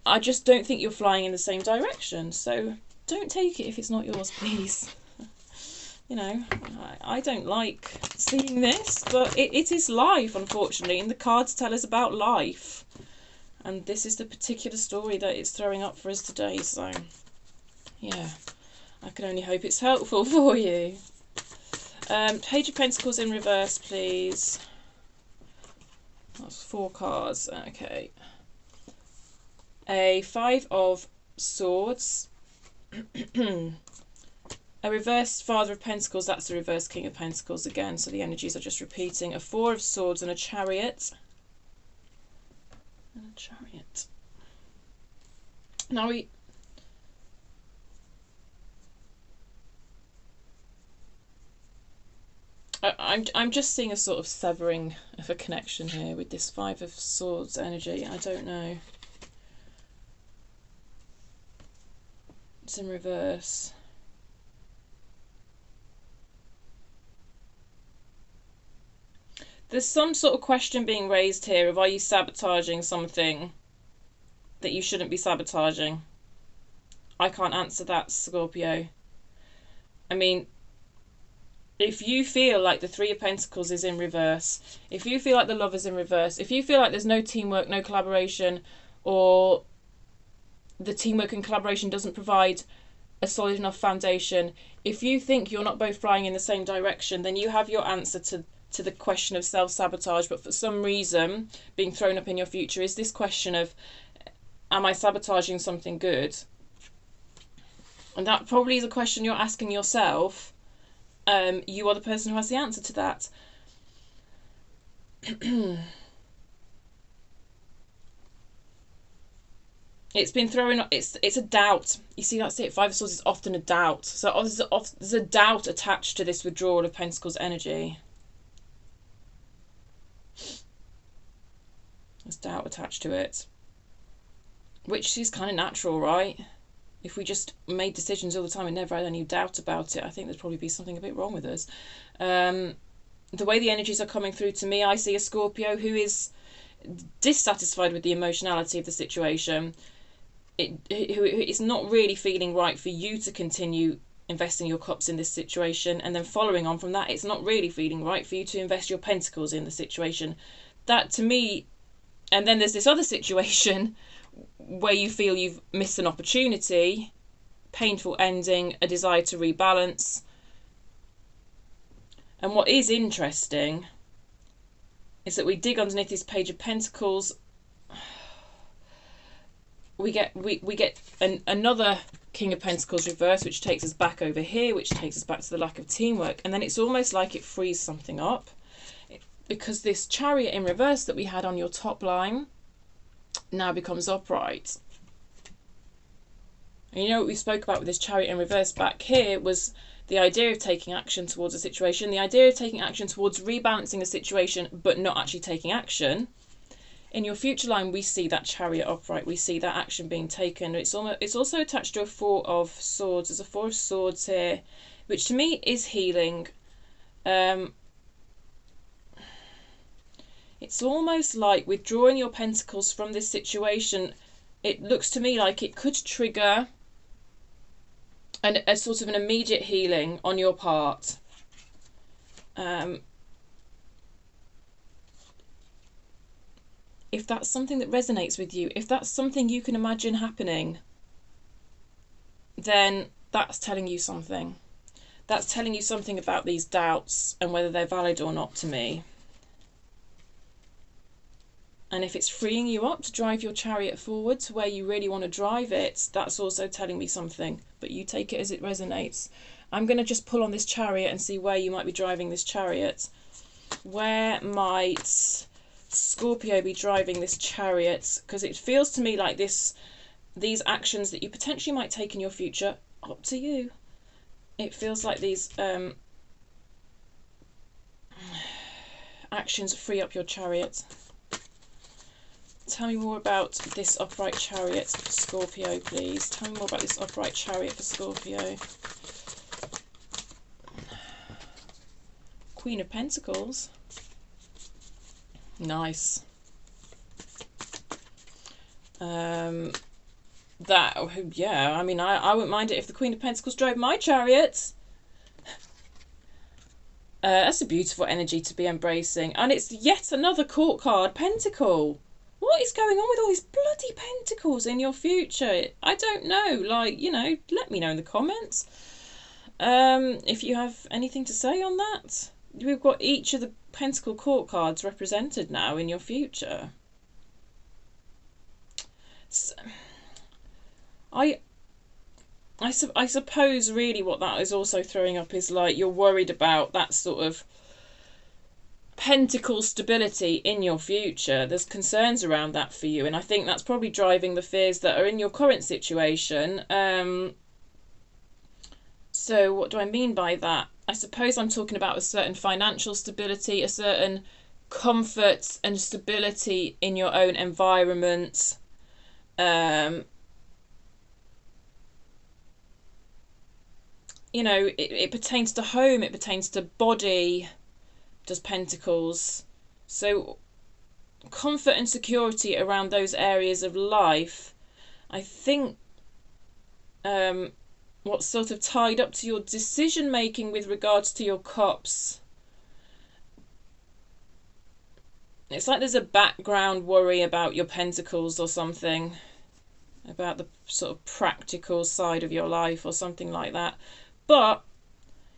I just don't think you're flying in the same direction. So don't take it if it's not yours, please. You know, I don't like seeing this, but it is life, unfortunately, and the cards tell us about life. And this is the particular story that it's throwing up for us today, so, yeah, I can only hope it's helpful for you. Page of Pentacles in reverse, please. That's 4 cards, okay. A Five of Swords. A reversed Father of Pentacles, that's the reverse King of Pentacles again, so the energies are just repeating. A Four of Swords and a Chariot. And a Chariot. Now I'm just seeing a sort of severing of a connection here with this Five of Swords energy. I don't know. It's in reverse. There's some sort of question being raised here of, are you sabotaging something that you shouldn't be sabotaging? I can't answer that, Scorpio. I mean, if you feel like the Three of Pentacles is in reverse, if you feel like the Lover's in reverse, if you feel like there's no teamwork, no collaboration, or the teamwork and collaboration doesn't provide a solid enough foundation, if you think you're not both flying in the same direction, then you have your answer to the question of self-sabotage. But for some reason being thrown up in your future is this question of, am I sabotaging something good? And that probably is a question you're asking yourself. You are the person who has the answer to that. It's been thrown up. It's a doubt. You see, that's it. Five of Swords is often a doubt. So there's a doubt attached to this withdrawal of Pentacles energy. There's doubt attached to it. which is kind of natural, right? If we just made decisions all the time and never had any doubt about it, I think there'd probably be something a bit wrong with us. The way the energies are coming through to me, I see a Scorpio who is dissatisfied with the emotionality of the situation. It's not really feeling right for you to continue investing your cups in this situation, and then following on from that, it's not really feeling right for you to invest your pentacles in the situation. That to me, and then there's this other situation where you feel you've missed an opportunity, painful ending, a desire to rebalance. And what is interesting is that we dig underneath this Page of Pentacles, we get another King of Pentacles reverse, which takes us back over here, which takes us back to the lack of teamwork. And then it's almost like it frees something up, because this Chariot in reverse that we had on your top line now becomes upright. And you know what we spoke about with this Chariot in reverse back here was the idea of taking action towards a situation, the idea of taking action towards rebalancing a situation, but not actually taking action. In your future line, we see that Chariot upright. We see that action being taken. It's also attached to a Four of Swords. There's a Four of Swords here, which to me is healing. It's almost like withdrawing your pentacles from this situation. It looks to me like it could trigger a sort of an immediate healing on your part. If that's something that resonates with you, if that's something you can imagine happening, then that's telling you something. That's telling you something about these doubts and whether they're valid or not to me. And if it's freeing you up to drive your Chariot forward to where you really want to drive it, that's also telling me something. But you take it as it resonates. I'm going to just pull on this Chariot and see where you might be driving this Chariot. Where might Scorpio be driving this Chariot? Because it feels to me like these actions that you potentially might take in your future, up to you. It feels like these actions free up your Chariot. Tell me more about this upright Chariot for Scorpio, please. Tell me more about this upright Chariot for Scorpio. Queen of Pentacles. Nice. Yeah, I mean, I wouldn't mind it if the Queen of Pentacles drove my Chariot. That's a beautiful energy to be embracing. And it's yet another court card, Pentacle. What is going on with all these bloody pentacles in your future? I don't know. Like, you know, let me know in the comments. If you have anything to say on that. We've got each of the pentacle court cards represented now in your future. So, I suppose really what that is also throwing up is like you're worried about that sort of pentacle stability in your future. There's concerns around that for you, and I think that's probably driving the fears that are in your current situation. So what do I mean by that? I suppose I'm talking about a certain financial stability, a certain comfort and stability in your own environment. You know, it pertains to home, it pertains to body, does Pentacles. So comfort and security around those areas of life. I think what's sort of tied up to your decision making with regards to your cups, it's like there's a background worry about your Pentacles or something, about the sort of practical side of your life or something like that. But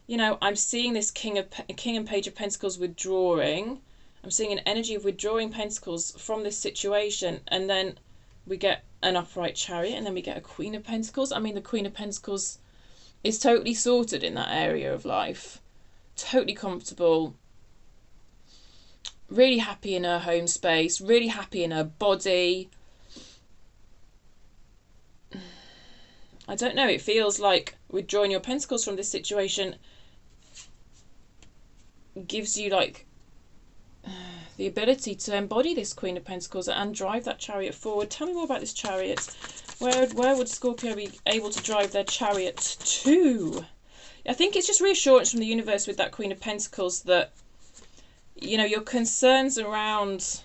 you know, I'm seeing this King and Page of Pentacles withdrawing. I'm seeing an energy of withdrawing Pentacles from this situation. And then we get an upright Chariot. And then we get a Queen of Pentacles. I mean, the Queen of Pentacles is totally sorted in that area of life. Totally comfortable. Really happy in her home space. Really happy in her body. I don't know. It feels like withdrawing your Pentacles from this situation gives you like the ability to embody this Queen of Pentacles and drive that chariot forward. Tell me more about this chariot. Where would Scorpio be able to drive their chariot to? I think it's just reassurance from the universe with that Queen of Pentacles that, you know, your concerns around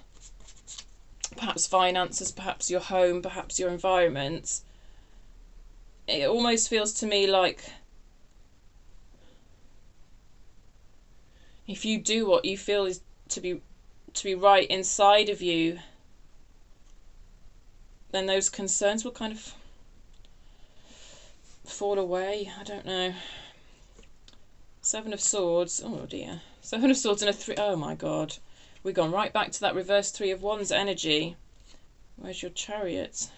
perhaps finances, perhaps your home, perhaps your environment, it almost feels to me like if you do what you feel is to be right inside of you, then those concerns will kind of fall away. I don't know. Seven of Swords. Oh dear. Seven of Swords and a 3. Oh my god. We've gone right back to that reverse 3 of Wands energy. Where's your chariot?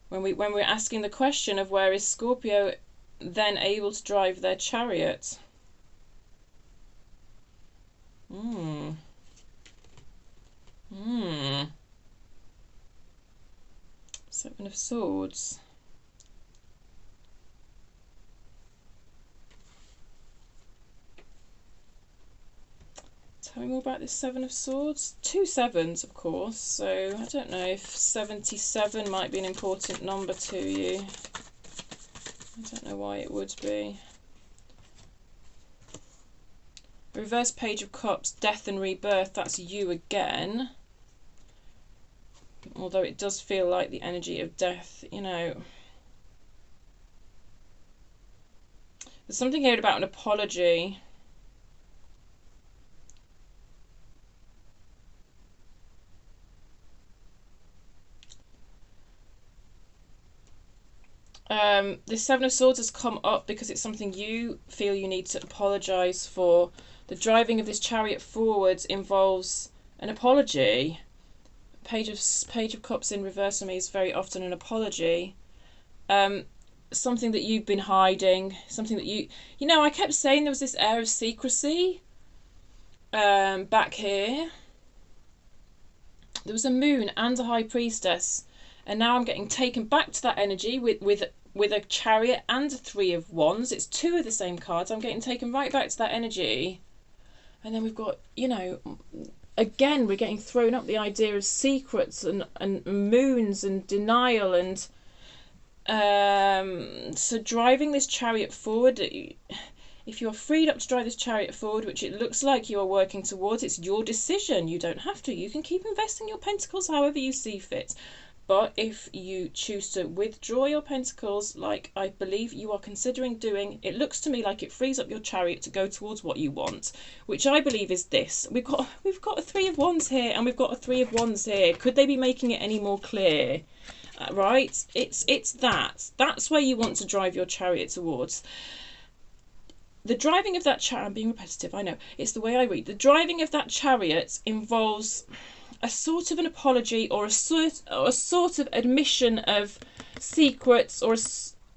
When we're asking the question of where is Scorpio then able to drive their chariot? Seven of Swords. Tell me more about this Seven of Swords. 2 sevens, of course, so I don't know if 77 might be an important number to you. I don't know why it would be. Reverse Page of Cups, Death and Rebirth, that's you again. Although it does feel like the energy of death, you know. There's something here about an apology. This Seven of Swords has come up because it's something you feel you need to apologise for. The driving of this chariot forwards involves an apology. Page of Cups in reverse for me is very often an apology. Something that you've been hiding, something that you know, I kept saying there was this air of secrecy back here. There was a moon and a high priestess, and now I'm getting taken back to that energy with a chariot and a 3 of Wands. It's 2 of the same cards. I'm getting taken right back to that energy. And then we've got, you know, again, we're getting thrown up the idea of secrets and moons and denial. And so driving this chariot forward, if you're freed up to drive this chariot forward, which it looks like you are working towards, it's your decision. You don't have to. You can keep investing your pentacles however you see fit. But if you choose to withdraw your pentacles, like I believe you are considering doing, it looks to me like it frees up your chariot to go towards what you want, which I believe is this. We've got a 3 of Wands here, and we've got a 3 of Wands here. Could they be making it any more clear? Right? It's that. That's where you want to drive your chariot towards. The driving of that chariot, I'm being repetitive, I know. It's the way I read. The driving of that chariot involves a sort of an apology or a sort of admission of secrets, or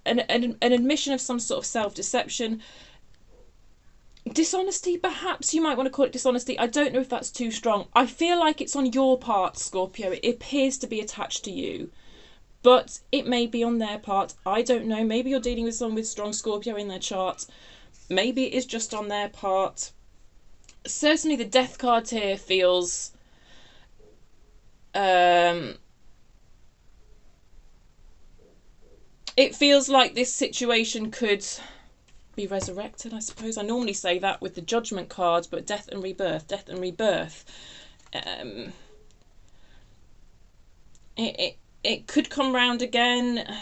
an admission of some sort of self-deception. Dishonesty, perhaps you might want to call it dishonesty. I don't know if that's too strong. I feel like it's on your part, Scorpio. It appears to be attached to you, but it may be on their part. I don't know. Maybe you're dealing with someone with strong Scorpio in their chart. Maybe it is just on their part. Certainly the Death card here feels it feels like this situation could be resurrected, I suppose. I normally say that with the Judgment card, but Death and Rebirth, Death and Rebirth. It could come round again.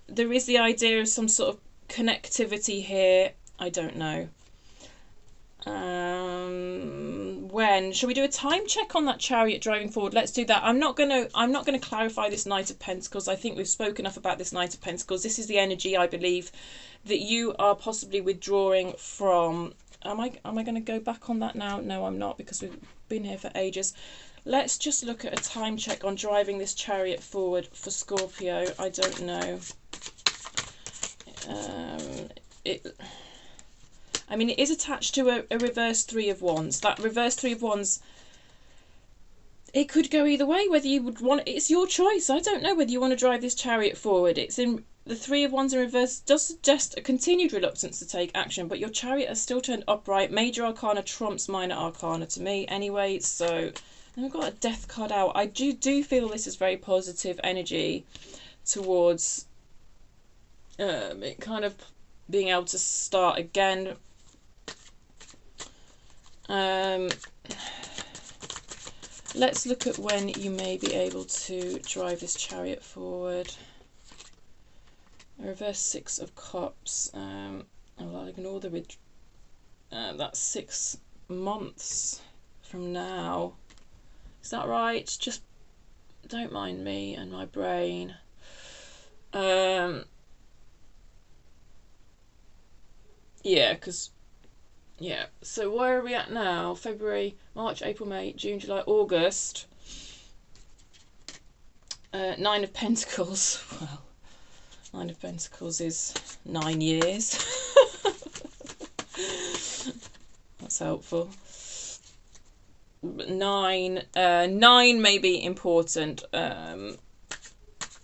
There is the idea of some sort of connectivity here. I don't know. When shall we do a time check on that chariot driving forward? Let's do that. I'm not gonna clarify this Knight of Pentacles. I think we've spoken enough about this Knight of Pentacles. This is the energy I believe that you are possibly withdrawing from. Am I going to go back on that now? No, I'm not, because we've been here for ages. Let's just look at a time check on driving this chariot forward for Scorpio. I don't know. I mean, it is attached to a reverse 3 of Wands. That reverse 3 of Wands, it could go either way, whether you would want... It's your choice. I don't know whether you want to drive this chariot forward. It's in the Three of Wands in reverse does suggest a continued reluctance to take action, but your Chariot has still turned upright. Major Arcana trumps Minor Arcana to me anyway, so... And we've got a Death card out. I do feel this is very positive energy towards it kind of being able to start again. Let's look at when you may be able to drive this Chariot forward. A reverse Six of Cups. I'll ignore the that's 6 months from now. Is that right? Just don't mind me and my brain. Yeah, because yeah. So where are we at now? February, March, April, May, June, July, August. 9 of Pentacles. Well, 9 of Pentacles is 9 years. That's helpful. But 9 may be important. The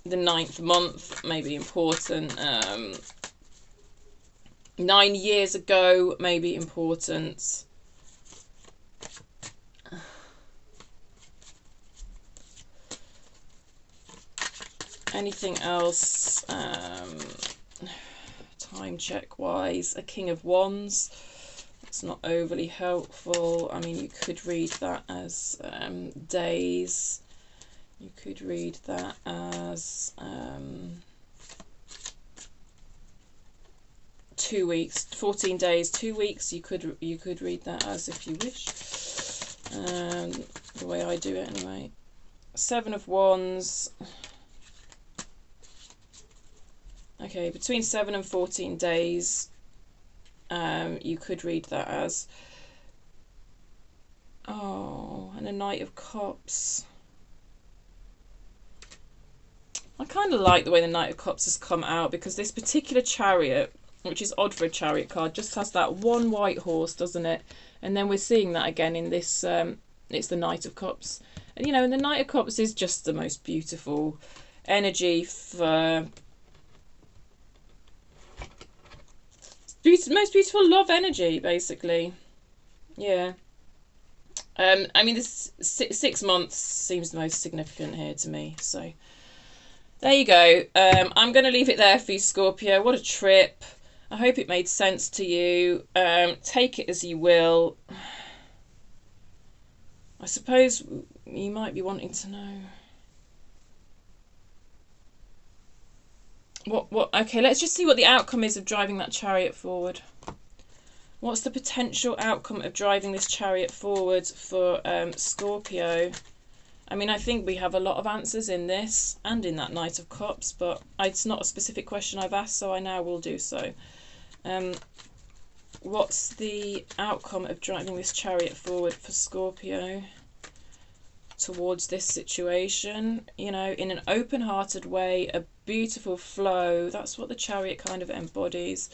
9th month may be important. 9 years ago may be important. Anything else? Time check wise, a King of Wands. It's not overly helpful. I mean, you could read that as days. You could read that as 2 weeks, 14 days, 2 weeks. You could read that as if you wish. The way I do it anyway. 7 of Wands. Okay, between 7 and 14 days. You could read that as, oh, and a Knight of Cups. I kind of like the way the Knight of Cups has come out, because this particular Chariot, which is odd for a Chariot card, just has that one white horse, doesn't it? And then we're seeing that again in this, it's the Knight of Cups. And, you know, and the Knight of Cups is just the most beautiful energy for... most beautiful love energy, basically. Yeah. I mean, this 6 months seems the most significant here to me. So, there you go. I'm going to leave it there for you, Scorpio. What a trip. I hope it made sense to you. Take it as you will. I suppose you might be wanting to know... What? Okay, let's just see what the outcome is of driving that Chariot forward. What's the potential outcome of driving this Chariot forward for Scorpio? I mean, I think we have a lot of answers in this and in that Knight of Cups, but it's not a specific question I've asked, so I now will do so. What's the outcome of driving this Chariot forward for Scorpio towards this situation? You know, in an open-hearted way, a beautiful flow. That's what the Chariot kind of embodies.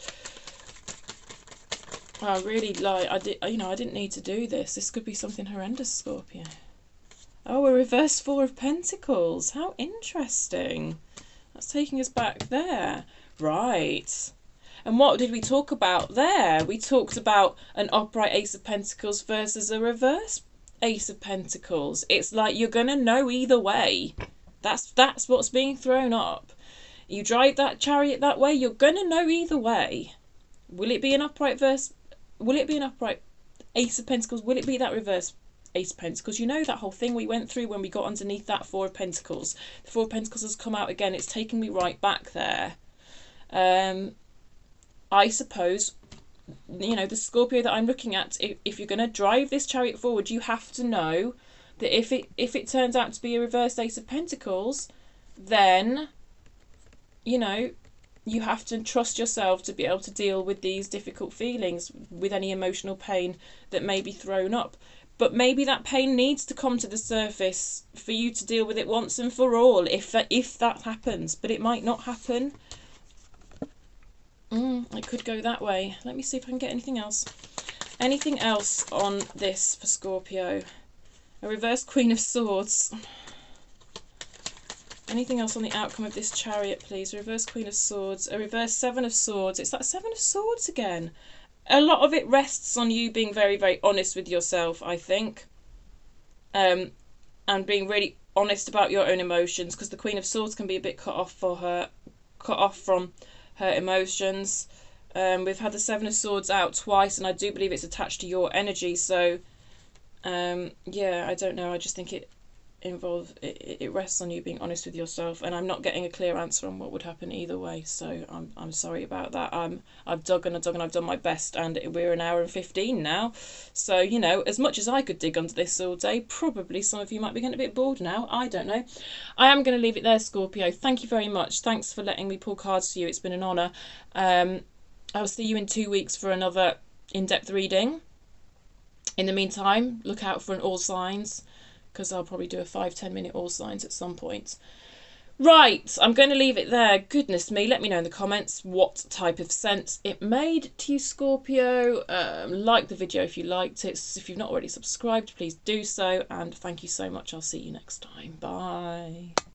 I really like, I didn't need to do this. This could be something horrendous, Scorpio. Oh, a reverse Four of Pentacles. How interesting. That's taking us back there. Right. And what did we talk about there? We talked about an upright Ace of Pentacles versus a reverse Ace of Pentacles. It's like you're going to know either way. That's what's being thrown up. You drive that Chariot that way, you're going to know either way. Will it be an upright will it be an upright Ace of Pentacles? Will it be that reverse Ace of Pentacles? You know that whole thing we went through when we got underneath that Four of Pentacles. The Four of Pentacles has come out again. It's taking me right back there. I suppose, you know, the Scorpio that I'm looking at, if you're going to drive this Chariot forward, you have to know that if it turns out to be a reverse Ace of Pentacles, then, you know, you have to trust yourself to be able to deal with these difficult feelings, with any emotional pain that may be thrown up. But maybe that pain needs to come to the surface for you to deal with it once and for all, if that happens. But it might not happen. It could go that way. Let me see if I can get anything else. Anything else on this for Scorpio? A reverse Queen of Swords. Anything else on the outcome of this Chariot, please? Reverse Queen of Swords, a reverse Seven of Swords. It's that Seven of Swords again. A lot of it rests on you being very, very honest with yourself, I think. And being really honest about your own emotions, because the Queen of Swords can be a bit cut off from her emotions. We've had the Seven of Swords out twice, and I do believe it's attached to your energy. So, yeah, I don't know. I just think it rests on you being honest with yourself, and I'm not getting a clear answer on what would happen either way. So I'm sorry about that. I've dug and I've done my best, and we're an hour and 15 now. So, you know, as much as I could dig onto this all day, probably some of you might be getting a bit bored now. I don't know. I am going to leave it there, Scorpio. Thank you very much. Thanks for letting me pull cards for you. It's been an honour. I'll see you in 2 weeks for another in-depth reading. In the meantime, look out for an all signs, because I'll probably do a 5-10 minute all signs at some point. Right, I'm going to leave it there. Goodness me, let me know in the comments what type of sense it made to you, Scorpio. Like the video if you liked it. If you've not already subscribed, please do so. And thank you so much. I'll see you next time. Bye.